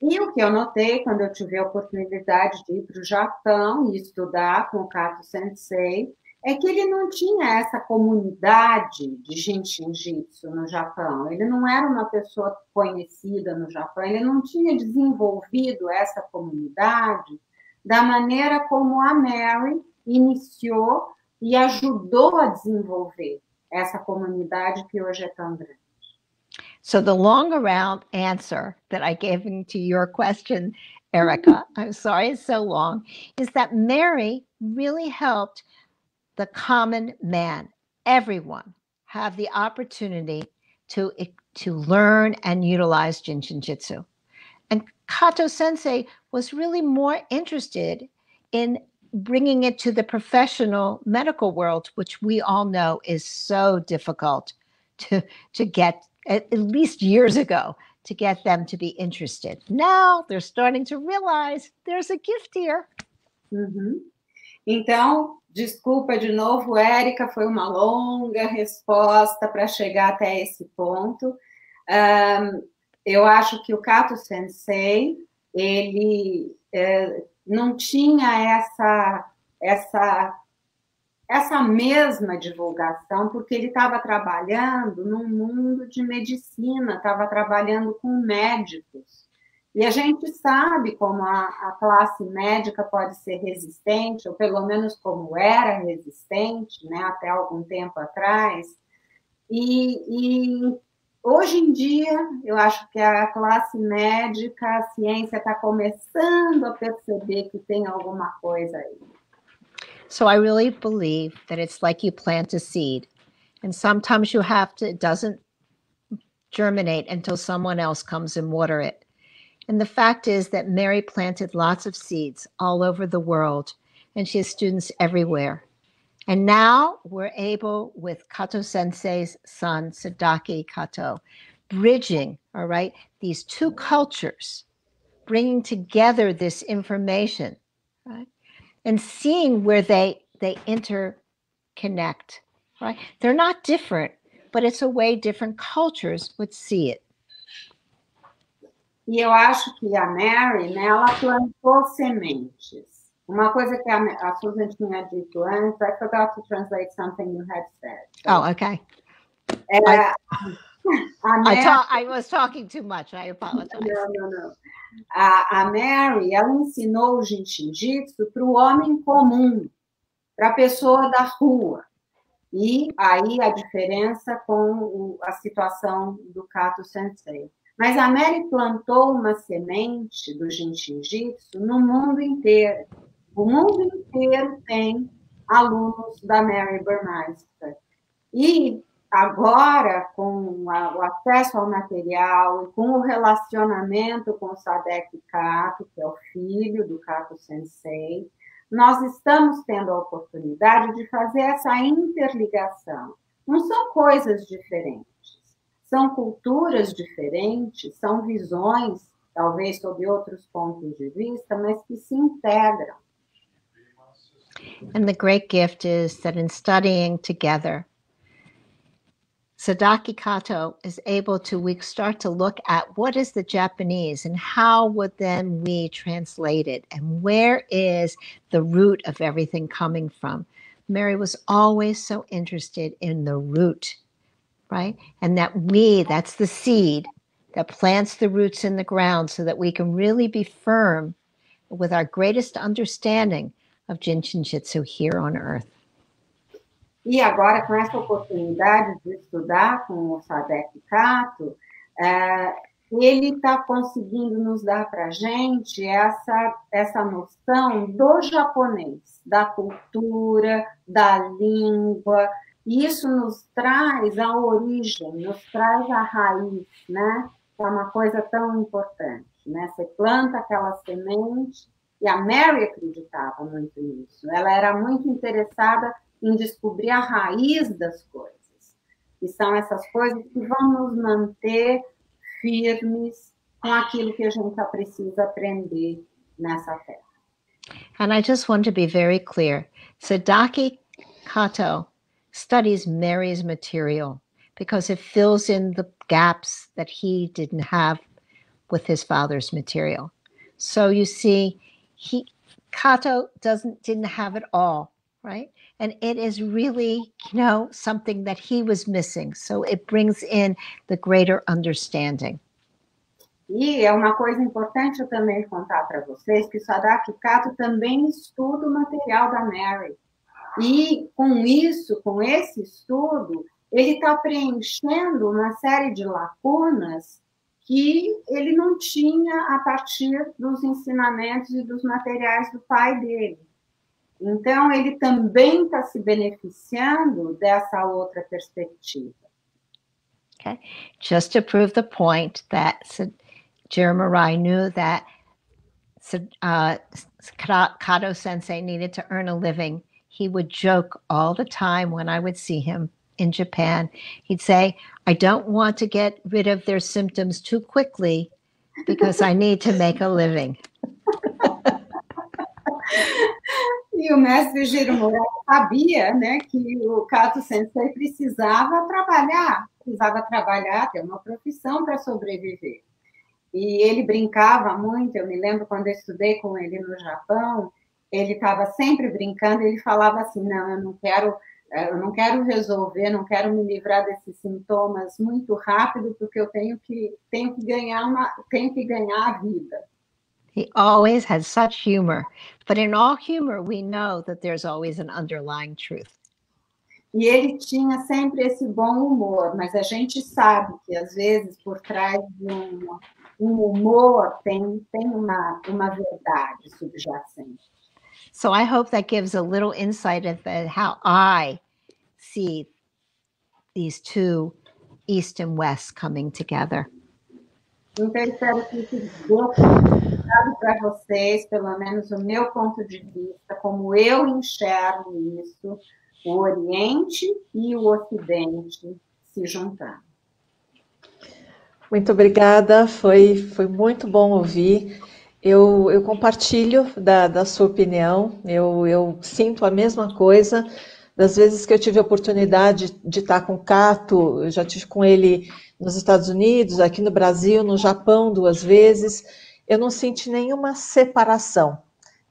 E o que eu notei quando eu tive a oportunidade de ir para o Japão e estudar com o Kato Sensei é que ele não tinha essa comunidade de Jin Shin Jyutsu no Japão. Ele não era uma pessoa conhecida no Japão, ele não tinha desenvolvido essa comunidade da maneira como a Mary iniciou e ajudou a desenvolver essa comunidade que hoje é tão grande. So the long around answer that I gave to your question, Erica, I'm sorry it's so long, is that Mary really helped the common man, everyone, have the opportunity to learn and utilize Jin Shin Jyutsu. And Kato Sensei was really more interested in bringing it to the professional medical world, which we all know is so difficult to get, at least years ago, to get them to be interested. Now they're starting to realize there's a gift here. Uhum. Então, desculpa de novo, Érica, foi uma longa resposta para chegar até esse ponto. Eu acho que o Kato Sensei, ele não tinha essa mesma divulgação, porque ele estava trabalhando num mundo de medicina, estava trabalhando com médicos. E a gente sabe como a classe médica pode ser resistente, ou pelo menos como era resistente, né, até algum tempo atrás. E hoje em dia, eu acho que a classe médica, a ciência está começando a perceber que tem alguma coisa aí. So I really believe that it's like you plant a seed, and sometimes you have to, it doesn't germinate until someone else comes and water it. And the fact is that Mary planted lots of seeds all over the world, and she has students everywhere. And now we're able, with Kato Sensei's son, Sadaki Kato, bridging, all right, these two cultures, bringing together this information, right, and seeing where they interconnect, right? They're not different, but it's a way different cultures would see it. E eu acho que a Mary, né, ela plantou sementes. Uma coisa que a Susan tinha dito antes, I forgot to translate something you had said. So, oh, okay. I was talking too much. I apologize. No. A Mary, ela ensinou o Jin Shin Jyutsu para o homem comum, para a pessoa da rua. E aí a diferença com a situação do Kato Sensei. Mas a Mary plantou uma semente do Jin Shin Jyutsu no mundo inteiro. O mundo inteiro tem alunos da Mary Burmeister. E agora, com o acesso ao material e com o relacionamento com o Sadek Kato, que é o filho do Kato Sensei, nós estamos tendo a oportunidade de fazer essa interligação. Não são coisas diferentes. São culturas diferentes, são visões, talvez sob outros pontos de vista, mas que se integram. And the great gift is that in studying together, Sadaki Kato is able to, we start to look at what is the Japanese and how would then we translate it and where is the root of everything coming from. Mary was always so interested in the root, right? And that's the seed that plants the roots in the ground so that we can really be firm with our greatest understanding of Jin Shin Jyutsu here on earth. E agora, com essa oportunidade de estudar com o Sadaki Kato, ele está conseguindo nos dar para a gente essa noção do japonês, da cultura, da língua. E isso nos traz a origem, nos traz a raiz, né? É uma coisa tão importante, né? Você planta aquela semente, e a Mary acreditava muito nisso. Ela era muito interessada em descobrir a raiz das coisas. E são essas coisas que vão nos manter firmes com aquilo que a gente precisa aprender nessa terra. And I just want to be very clear. Sadaki Kato studies Mary's material because it fills in the gaps that he didn't have with his father's material. So you see, Kato didn't have it all, right? And it is really, something that he was missing. So it brings in the greater understanding. E é uma coisa importante eu também contar para vocês que o Sadaki Kato também estuda o material da Mary. E com isso, com esse estudo, ele está preenchendo uma série de lacunas que ele não tinha a partir dos ensinamentos e dos materiais do pai dele. Então, ele também está se beneficiando dessa outra perspectiva. Okay. Just to prove the point that Jeremiah knew that Kato Sensei needed to earn a living, he would joke all the time when I would see him in Japan. He'd say, I don't want to get rid of their symptoms too quickly because I need to make a living. E o mestre Jeremiah sabia, né, que o Kato Sensei precisava trabalhar, ter uma profissão para sobreviver. E ele brincava muito, eu me lembro quando eu estudei com ele no Japão, ele estava sempre brincando, ele falava assim, não, eu não quero resolver, não quero me livrar desses sintomas muito rápido, porque eu tenho que ganhar a vida. He always had such humor, but in all humor, we know that there's always an underlying truth. E ele tinha sempre esse bom humor, mas a gente sabe que, às vezes, por trás de um humor tem uma verdade subjacente. So I hope that gives a little insight of how I see these two, East and West, coming together. Então, eu espero que isso dê para vocês, pelo menos o meu ponto de vista, como eu enxergo isso, o Oriente e o Ocidente se juntando. Muito obrigada, foi muito bom ouvir. Eu compartilho da sua opinião, eu sinto a mesma coisa. Das vezes que eu tive a oportunidade de estar com o Kato, eu já tive com ele nos Estados Unidos, aqui no Brasil, no Japão 2 vezes, eu não senti nenhuma separação.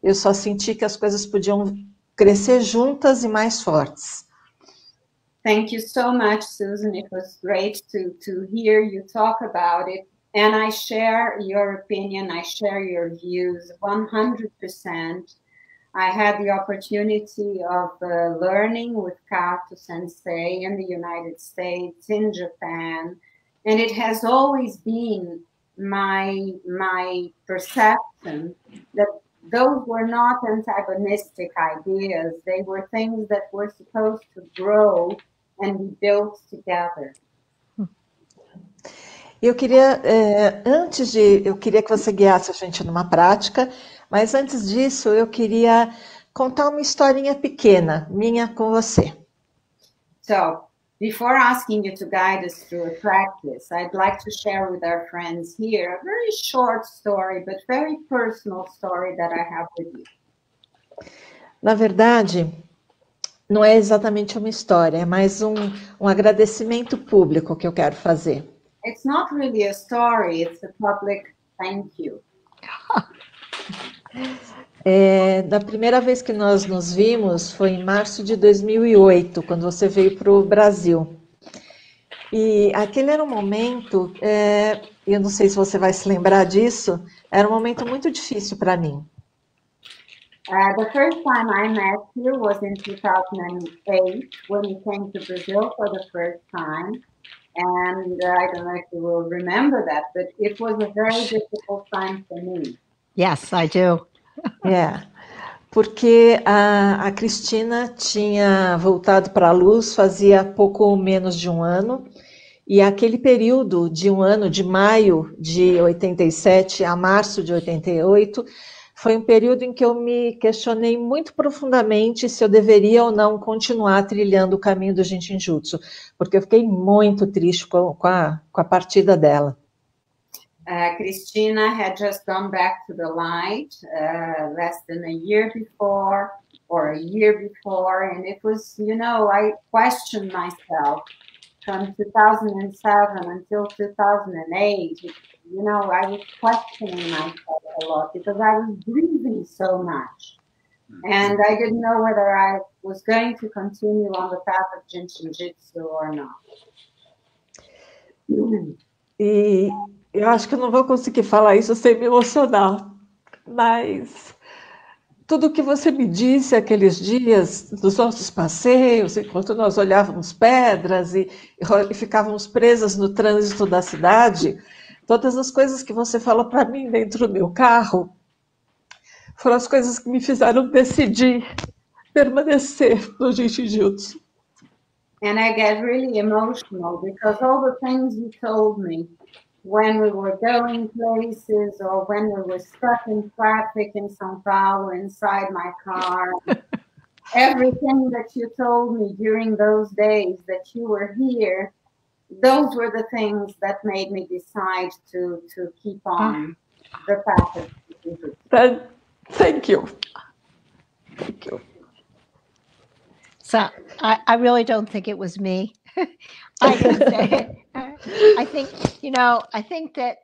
Eu só senti que as coisas podiam crescer juntas e mais fortes. Thank you so much, Susan. It was great to hear you talk about it. And I share your opinion, I share your views 100%. I had the opportunity of learning with Kato Sensei in the United States, in Japan, and it has always been my perception that those were not antagonistic ideas. They were things that were supposed to grow and be built together. Eu queria que você guiasse a gente numa prática, mas antes disso eu queria contar uma historinha pequena minha com você. So, before asking you to guide us through a practice, I'd like to share with our friends here a very short story, but very personal story that I have with you. Na verdade, Não é exatamente uma história, é mais um agradecimento público que eu quero fazer. It's not really a story, it's a public thank you. Da primeira vez que nós nos vimos foi em março de 2008, quando você veio para o Brasil. E aquele era um momento, eu não sei se você vai se lembrar disso, era um momento muito difícil para mim. The first time I met you was in 2008 when you came to Brazil for the first time. And I don't know if you will remember that, but it was a very difficult time for me. Yes, I do. Porque a Cristina tinha voltado para a luz fazia pouco menos de um ano, e aquele período de um ano, de maio de 87 a março de 88, foi um período em que eu me questionei muito profundamente se eu deveria ou não continuar trilhando o caminho do Jin Shin Jyutsu, porque eu fiquei muito triste com a partida dela. Christina had just gone back to the light less than a year before, or a year before, and it was, I questioned myself from 2007 until 2008. I was questioning myself a lot because I was grieving so much. And I didn't know whether I was going to continue on the path of Jin Shin Jyutsu or not. E eu acho que eu não vou conseguir falar isso sem me emocionar, mas tudo que você me disse aqueles dias, dos nossos passeios, enquanto nós olhávamos pedras e ficávamos presas no trânsito da cidade, todas as coisas que você falou para mim dentro do meu carro, foram as coisas que me fizeram decidir permanecer no Jin Shin Jyutsu. And I get really emotional because all the things you told me when we were going places or when we were stuck in traffic in São Paulo inside my car, everything that you told me during those days that you were here, those were the things that made me decide to keep on the path of Jyutsu. Thank you. Thank you. So I really don't think it was me. I didn't say it. I think that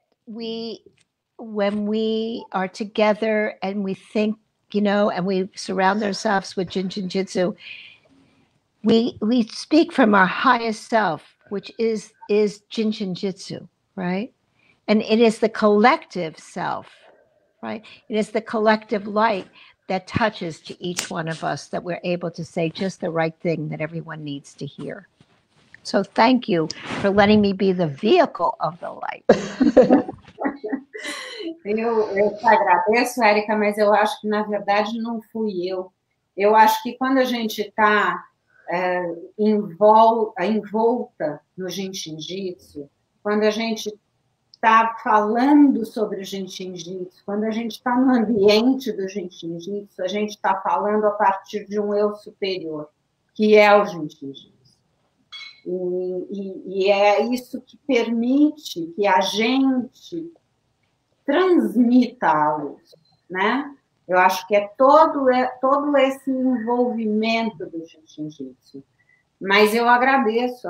when we are together and we think, and we surround ourselves with Jin Shin Jyutsu, we speak from our highest self, which is Jin Shin Jyutsu, right? And it is the collective self, right? It is the collective light that touches to each one of us, that we're able to say just the right thing that everyone needs to hear. So thank you for letting me be the vehicle of the light. Eu te agradeço, Érica, mas eu acho que, na verdade, não fui eu. Eu acho que quando a gente está envolta no Jin Shin Jyutsu, quando a gente está falando sobre o Jin Shin Jyutsu, quando a gente está no ambiente do Jin Shin Jyutsu, a gente está falando a partir de um eu superior, que é o Jin Shin Jyutsu. E é isso que permite que a gente transmita a luz, né? Eu acho que é todo esse envolvimento do Jin Shin Jyutsu. Mas eu agradeço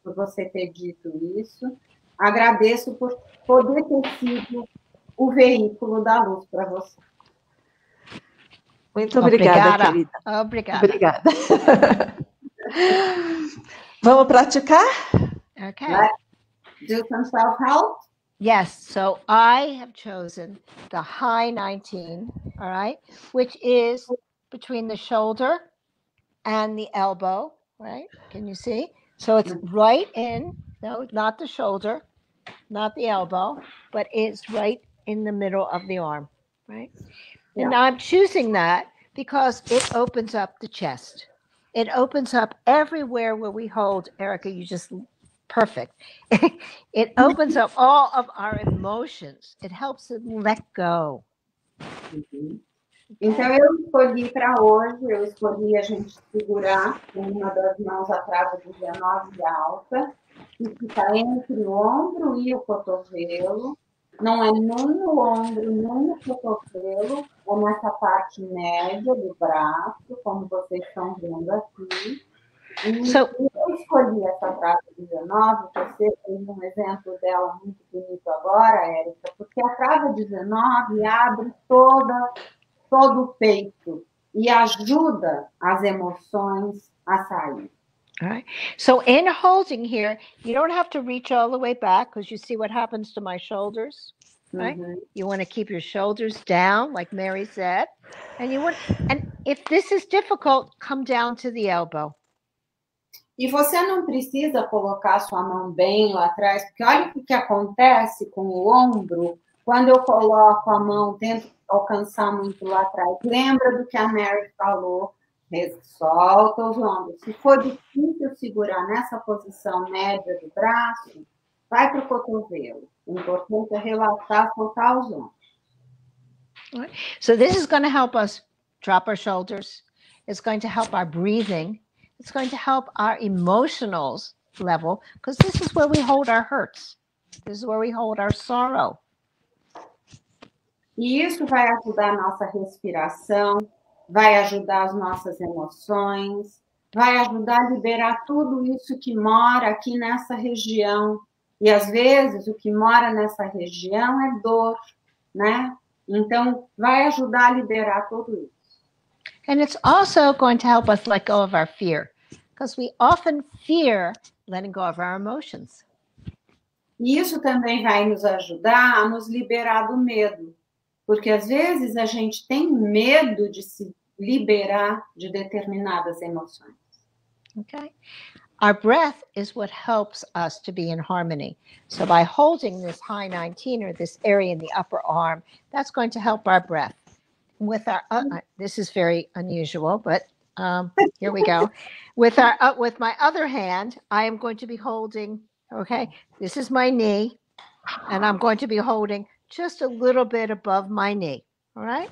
por você ter dito isso, agradeço por poder ter sido o veículo da luz para você. Muito obrigada, querida. Obrigada. Vamos praticar? Okay. Let's do some self-help. Yes, so I have chosen the high 19, all right, which is between the shoulder and the elbow, right? Can you see? So it's right in, no, not the shoulder, not the elbow, but it's right in the middle of the arm, right? Yeah. And I'm choosing that because it opens up the chest. It opens up everywhere where we hold, Erica, you just, perfect. It opens up all of our emotions. It helps us let go. Então, eu escolhi para hoje, a gente segurar com uma das mãos atrás do 19 alta, e ficar entre o ombro e o cotovelo. Não é nem no ombro, nem no cotovelo, é nessa parte média do braço, como vocês estão vendo aqui. E eu escolhi essa trave 19, você fez um exemplo dela muito bonito agora, Érica, porque a trave 19 abre todo o peito e ajuda as emoções a sair. All right. So in holding here, you don't have to reach all the way back because you see what happens to my shoulders. Right? You want to keep your shoulders down, like Mary said. And if this is difficult, come down to the elbow. E você não precisa colocar sua mão bem lá atrás, porque olha o que acontece com o ombro quando eu coloco a mão, tento alcançar muito lá atrás. Lembra do que a Mary falou? Solta os ombros. Se for difícil segurar nessa posição média do braço, vai para o cotovelo. O importante é relaxar, soltar os ombros. Right. So this is going to help us drop our shoulders. It's going to help our breathing. It's going to help our emotional level, because this is where we hold our hurts. This is where we hold our sorrow. E isso vai ajudar a nossa respiração, vai ajudar as nossas emoções, vai ajudar a liberar tudo isso que mora aqui nessa região. E, às vezes, o que mora nessa região é dor, né? Então, vai ajudar a liberar tudo isso. And it's also going to help us let go of our fear, because we often fear letting go of our emotions. E isso também vai nos ajudar a nos liberar do medo, porque às vezes a gente tem medo de se liberar de determinadas emoções. Okay? Our breath is what helps us to be in harmony. So by holding this high 19 or this area in the upper arm, that's going to help our breath. With our this is very unusual, but here we go. With my other hand, I am going to be holding, okay, this is my knee, and I'm going to be holding just a little bit above my knee, all right?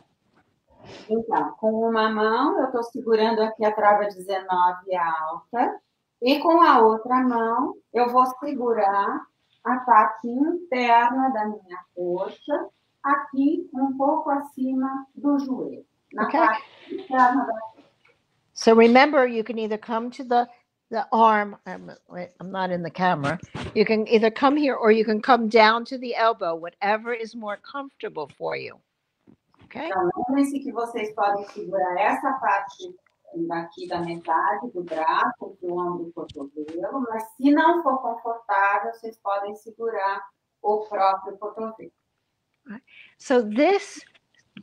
Então, com uma mão, eu estou segurando aqui a trava 19 alta, e com a outra mão, eu vou segurar a parte interna da minha coxa, aqui um pouco acima do joelho, na parte interna da coxa. So remember, you can either come to the arm. I'm not in the camera. You can either come here or you can come down to the elbow, whatever is more comfortable for you. Okay? Então, lembre-se que vocês podem segurar essa parte daqui da metade do braço, do ombro e do cotovelo, mas se não for confortável, vocês podem segurar o próprio cotovelo. So this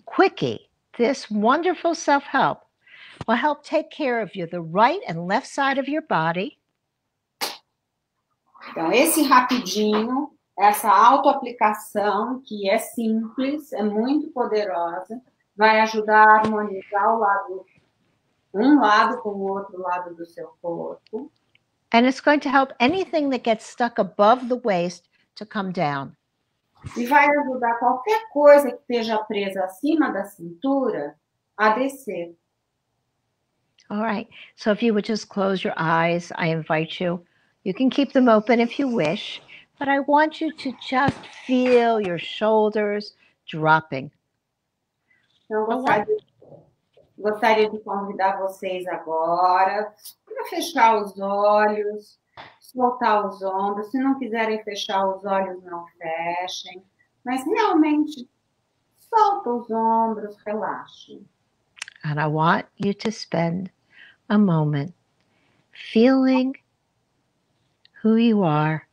quickie, this wonderful self-help, will help take care of you, the right and left side of your body. Então, esse rapidinho, essa autoaplicação, que é simples, é muito poderosa, vai ajudar a harmonizar um lado com o outro lado do seu corpo. And it's going to help anything that gets stuck above the waist to come down. E vai ajudar qualquer coisa que esteja presa acima da cintura a descer. All right. So if you would just close your eyes, I invite you. You can keep them open if you wish, but I want you to just feel your shoulders dropping. Então, gostaria de convidar vocês agora para fechar os olhos, soltar os ombros. Se não quiserem fechar os olhos, não fechem. Mas realmente, solta os ombros, relaxem. And I want you to spend a moment feeling who you are,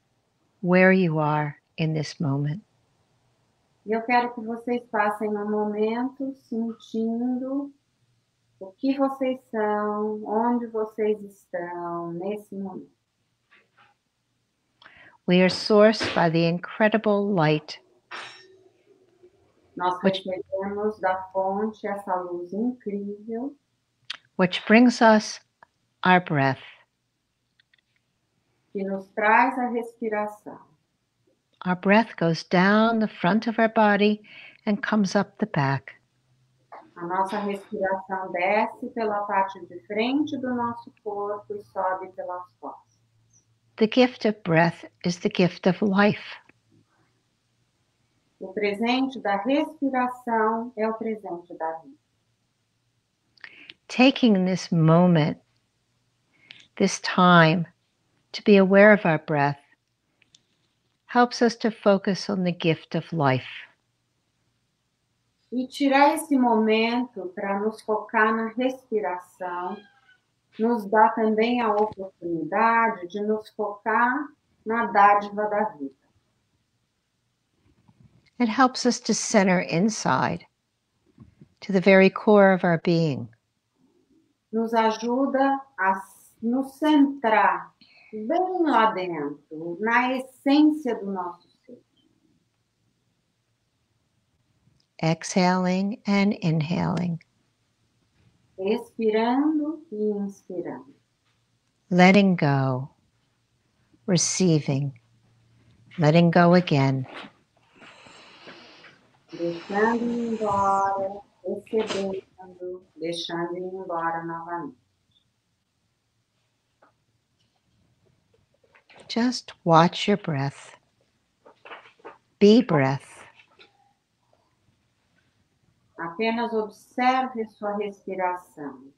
where you are in this moment. E eu quero que vocês passem um momento sentindo o que vocês são, onde vocês estão nesse momento. We are sourced by the incredible light. Nós recebemos da fonte essa luz incrível, which brings us our breath. Que nos traz a respiração. Our breath goes down the front of our body and comes up the back. A nossa respiração desce pela parte de frente do nosso corpo e sobe pelas costas. The gift of breath is the gift of life. O presente da respiração é o presente da vida. Taking this moment, this time, to be aware of our breath helps us to focus on the gift of life. E tirar esse momento para nos focar na respiração nos dá também a oportunidade de nos focar na dádiva da vida. It helps us to center inside, to the very core of our being. Nos ajuda a nos centrar bem lá dentro, na essência do nosso ser. Exhaling and inhaling. Expirando e inspirando. Letting go. Receiving. Letting go again. Deixando ir embora, recebendo, deixando ir embora novamente. Just watch your breath. Be breath. Apenas observe sua respiração.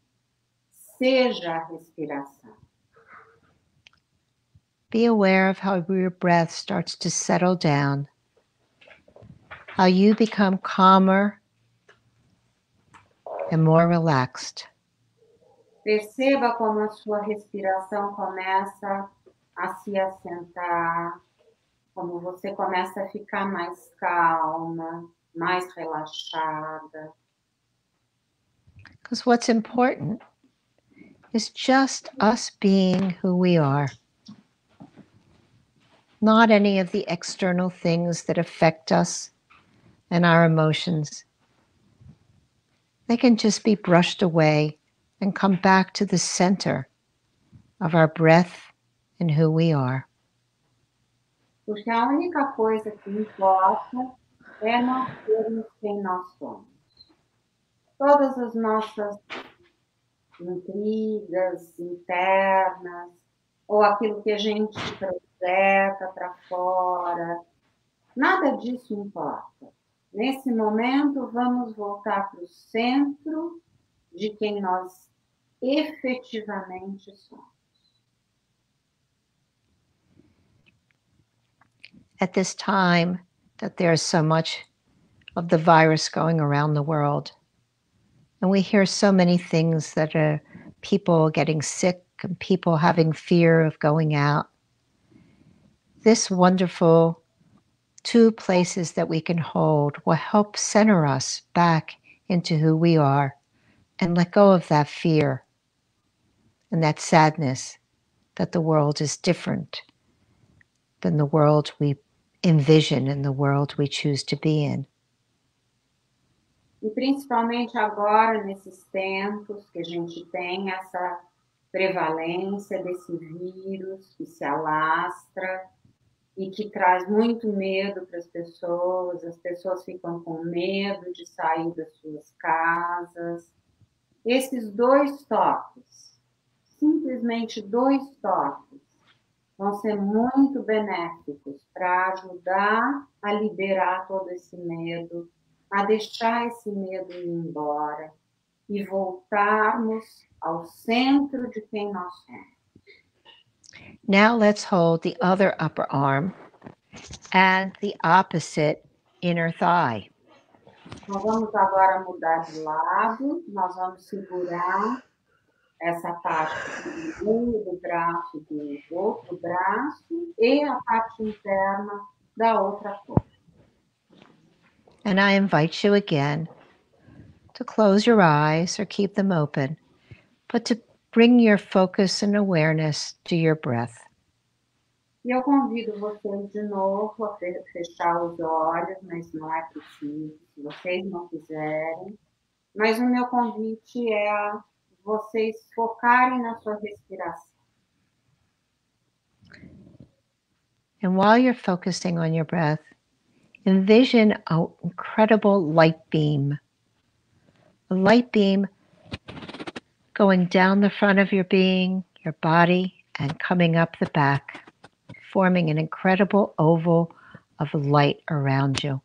Seja a respiração. Be aware of how your breath starts to settle down. How you become calmer and more relaxed. Perceba como a sua respiração começa a se assentar, como você começa a ficar mais calma, mais relaxada. Because what's important is just us being who we are. Not any of the external things that affect us and our emotions. They can just be brushed away and come back to the center of our breath and who we are. Porque a única coisa que importa é nós sermos quem nós somos. Todas as nossas intrigas internas, ou aquilo que a gente projeta para fora, nada disso importa. Nesse momento, vamos voltar para o centro de quem nós efetivamente somos. At this time that there's so much of the virus going around the world, and we hear so many things that are people getting sick and people having fear of going out, this wonderful 2 places that we can hold will help center us back into who we are and let go of that fear and that sadness that the world is different than the world we envision and the world we choose to be in. E principalmente agora, nesses tempos que a gente tem essa prevalência desse vírus que se alastra e que traz muito medo para as pessoas ficam com medo de sair das suas casas. Esses 2 toques, simplesmente 2 toques, vão ser muito benéficos para ajudar a liberar todo esse medo, a deixar esse medo ir embora e voltarmos ao centro de quem nós somos. Now let's hold the other upper arm and the opposite inner thigh. Nós vamos agora mudar de lado, nós vamos segurar essa parte do braço do outro braço e a parte interna da outra coxa. And I invite you again to close your eyes or keep them open, but to bring your focus and awareness to your breath. E eu convido vocês de novo a fechar os olhos, mas não é preciso, se vocês não quiserem. Mas o meu convite é a vocês focarem na sua respiração. And while you're focusing on your breath, envision an incredible light beam. A light beam going down the front of your being, your body, and coming up the back, forming an incredible oval of light around you.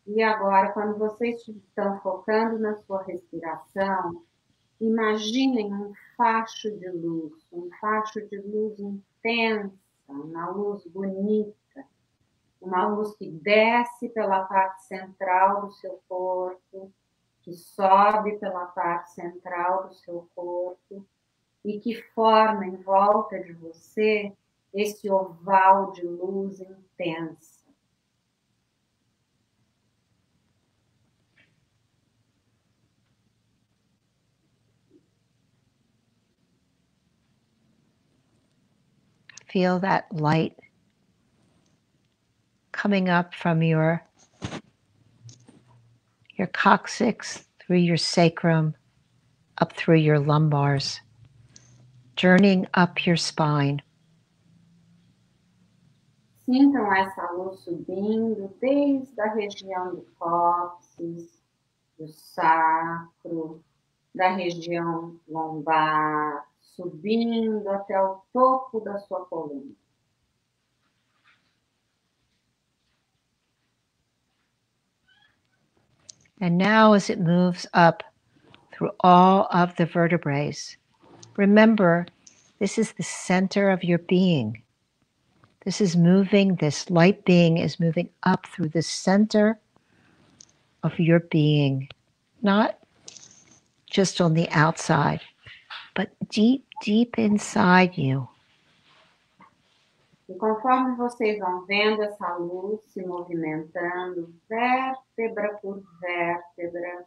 E agora, quando vocês estão focando na sua respiração, imaginem um facho de luz intensa, uma luz bonita, uma luz que desce pela parte central do seu corpo, que sobe pela parte central do seu corpo e que forma em volta de você esse oval de luz intensa. Feel that light coming up from your coccyx, through your sacrum, up through your lumbars, journeying up your spine. Sintam essa luz subindo desde a região do cóccix, do sacro, da região lombar, subindo até o topo da sua coluna. And now as it moves up through all of the vertebrae, remember, this is the center of your being. This is moving, this light being is moving up through the center of your being, not just on the outside, but deep, deep inside you. E conforme vocês vão vendo essa luz se movimentando, vértebra por vértebra,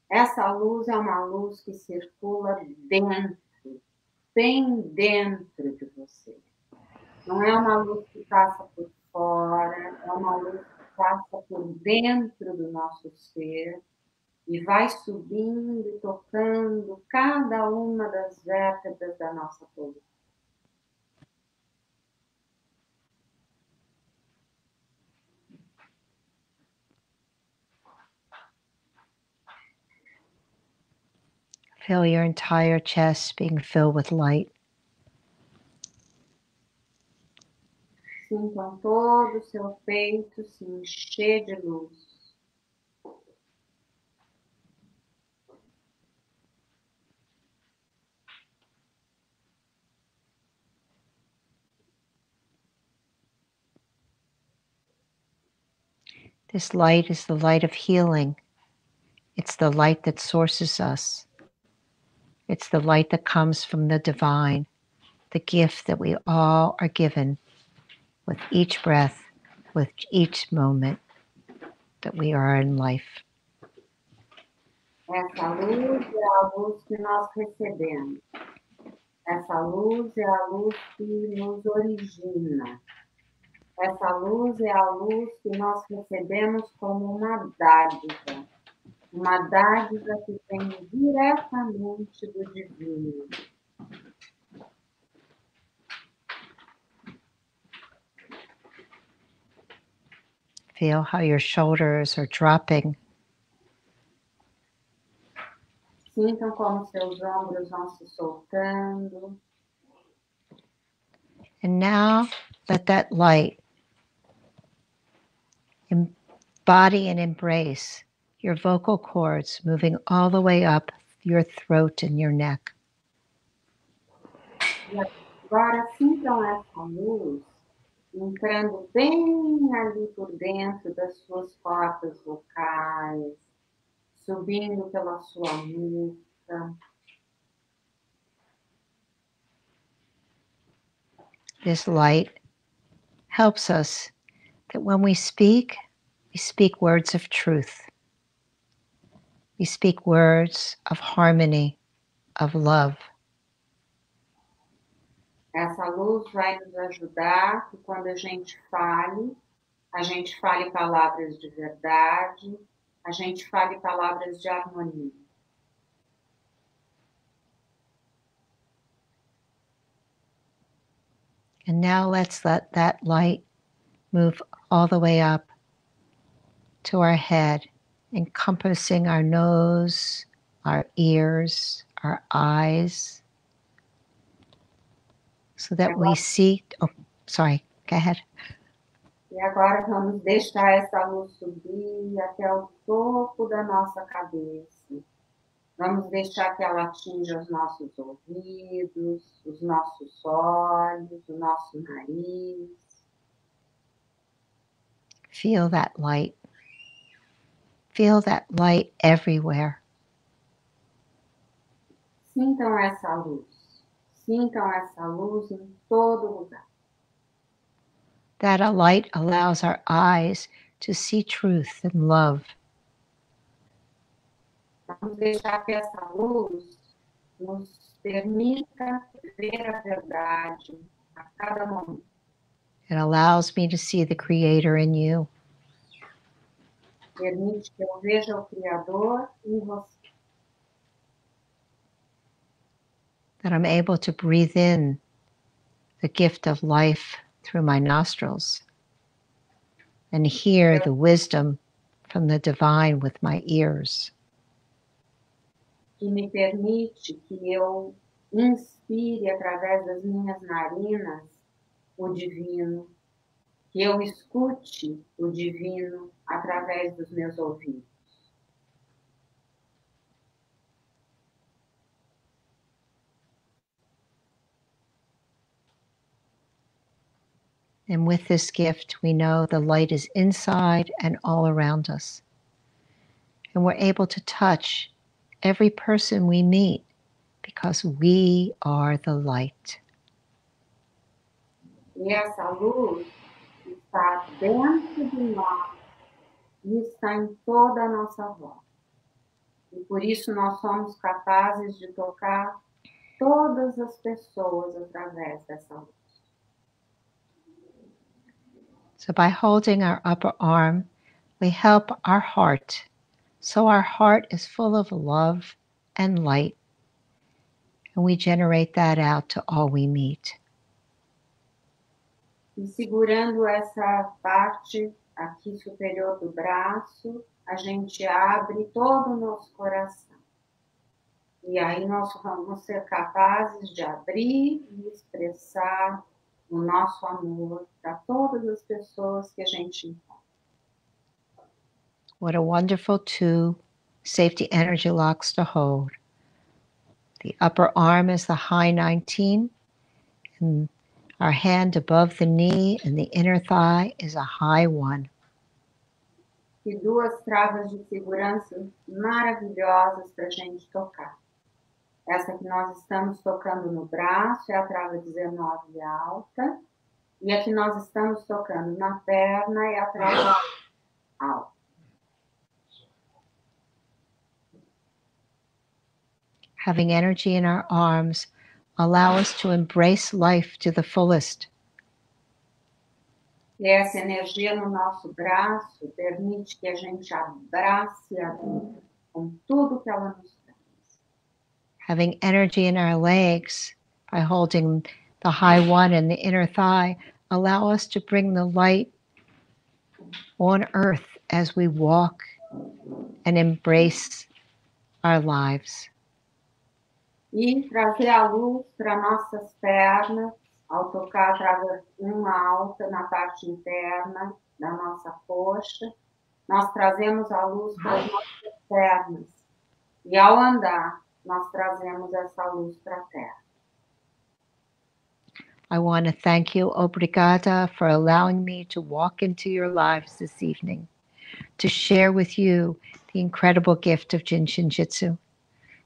essa luz é uma luz que circula dentro, bem dentro de você. Não é uma luz que passa por fora, é uma luz que passa por dentro do nosso ser e vai subindo e tocando cada uma das vértebras da nossa coluna. Feel your entire chest being filled with light. Sintam todo o seu peito se encher de luz. This light is the light of healing. It's the light that sources us. It's the light that comes from the divine, the gift that we all are given with each breath, with each moment that we are in life. Essa luz é a luz que nós recebemos. Essa luz é a luz que nos origina. Essa luz é a luz que nós recebemos como uma dádiva que vem diretamente do divino. Feel how your shoulders are dropping. Sintam como seus ombros vão se soltando. And now let that light embody and embrace your vocal cords, moving all the way up your throat and your neck. E agora sintam essa luz entrando bem ali por dentro das suas cordas vocais, subindo pela sua nuca. This light helps us that when we speak words of truth. We speak words of harmony, of love. Essa luz vai nos ajudar que quando a gente fale palavras de verdade, a gente fale palavras de harmonia. And now let's let that light move all the way up to our head, encompassing our nose, our ears, our eyes, so that we see, oh, sorry, go ahead. E agora vamos deixar essa luz subir até o topo da nossa cabeça. Vamos deixar que ela atinja os nossos ouvidos, os nossos olhos, o nosso nariz. Feel that light. Feel that light everywhere. Sintam essa luz. Sintam essa luz em todo lugar. That a light allows our eyes to see truth and love. Vamos deixar que essa luz nos permita ver a verdade a cada momento. It allows me to see the Creator in you. Permite que eu veja o Criador em você. That I'm able to breathe in the gift of life through my nostrils and hear the wisdom from the divine with my ears. Que me permite que eu inspire através das minhas narinas o divino, que eu escute o divino através dos meus ouvidos. And with this gift, we know the light is inside and all around us. And we're able to touch every person we meet because we are the light. E essa luz está dentro de nós e está em toda a nossa volta. E por isso nós somos capazes de tocar todas as pessoas através dessa luz. So by holding our upper arm, we help our heart. So our heart is full of love and light. And we generate that out to all we meet. E segurando essa parte aqui superior do braço, a gente abre todo o nosso coração. E aí nós vamos ser capazes de abrir e expressar o nosso amor para todas as pessoas que a gente encontra. What a wonderful two safety energy locks to hold. The upper arm is the high 19, and our hand above the knee and the inner thigh is a high 1. E duas travas de segurança maravilhosas para a gente tocar. Essa que nós estamos tocando no braço é a trava 19 alta. E a que nós estamos tocando na perna é a trava alta. Having energy in our arms allow us to embrace life to the fullest. E essa energia no nosso braço permite que a gente abrace a vida com tudo que ela nos traz. Having energy in our legs by holding the high 1 and the inner thigh allow us to bring the light on earth as we walk and embrace our lives. E trazer a luz para nossas pernas, ao tocar a trava 1 alta na parte interna da nossa coxa, nós trazemos a luz para as nossas pernas. E ao andar, nós trazemos essa luz para a terra. I want to thank you, Obrigada, for allowing me to walk into your lives this evening, to share with you the incredible gift of Jin Shin Jyutsu.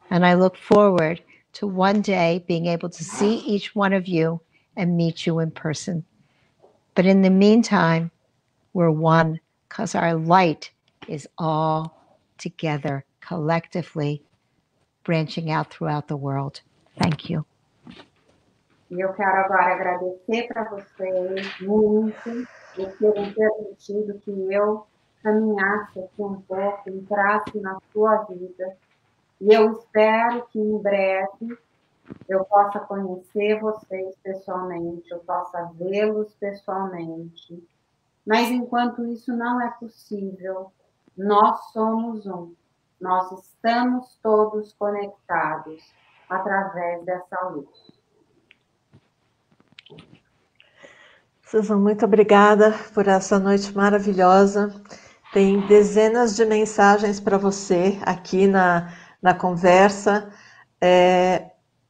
And I look forward to one day being able to see each one of you and meet you in person. But in the meantime, we're one because our light is all together, collectively, branching out throughout the world. Thank you. E eu quero agora agradecer para vocês muito por terem permitido que eu caminhasse aqui um pouco, entrasse na sua vida. E eu espero que em breve eu possa conhecer vocês pessoalmente, eu possa vê-los pessoalmente. Mas enquanto isso não é possível, nós somos um. Nós estamos todos conectados através dessa luz. Susan, muito obrigada por essa noite maravilhosa. Tem dezenas de mensagens para você aqui na conversa.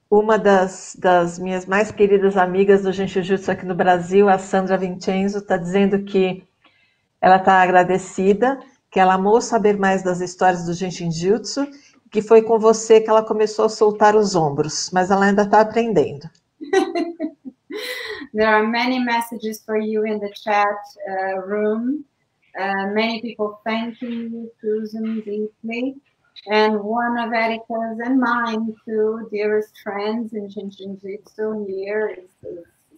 Uma das minhas mais queridas amigas do Jin Shin Jyutsu aqui no Brasil, a Sandra Vincenzo, está dizendo que ela está agradecida, que ela amou saber mais das histórias do Jin Shin Jyutsu, que foi com você que ela começou a soltar os ombros, mas ela ainda está aprendendo. There are many messages for you in the chat room. Many people thanking you, Susan, deeply. And one of Erica's and mine, two dearest friends in Jin Shin Jyutsu here is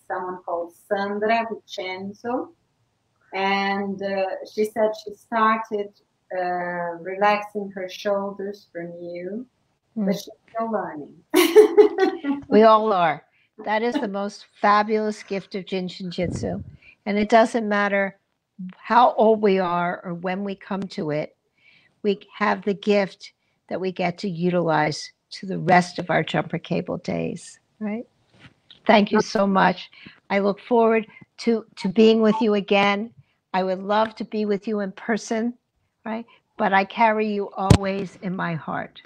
someone called Sandra Vincenzo. And she said she started relaxing her shoulders from you, but she's still learning. We all are. That is the most fabulous gift of Jin Shin Jyutsu. And it doesn't matter how old we are or when we come to it, we have the gift that we get to utilize to the rest of our jumper cable days, right? Thank you so much. I look forward to being with you again. I would love to be with you in person, right? But I carry you always in my heart.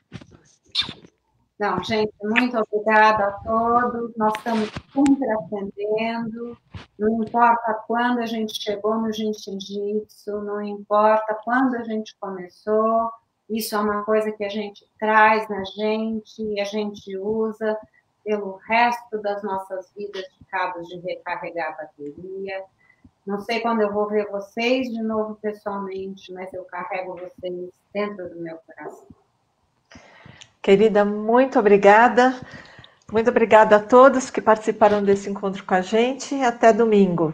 Não, gente, muito obrigada a todos. Nós estamos sempre aprendendo. Não importa quando a gente chegou no Jin Shin Jyutsu, não importa quando a gente começou. Isso é uma coisa que a gente traz na gente e a gente usa pelo resto das nossas vidas de cabos de recarregar a bateria. Não sei quando eu vou ver vocês de novo pessoalmente, mas eu carrego vocês dentro do meu coração. Querida, muito obrigada. Muito obrigada a todos que participaram desse encontro com a gente. Até domingo.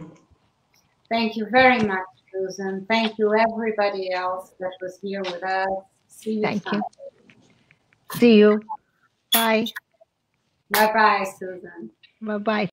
Thank you very much, Susan. Thank you, everybody else that was here with us. See you. Thank you. See you. Bye. Bye-bye, Susan. Bye-bye.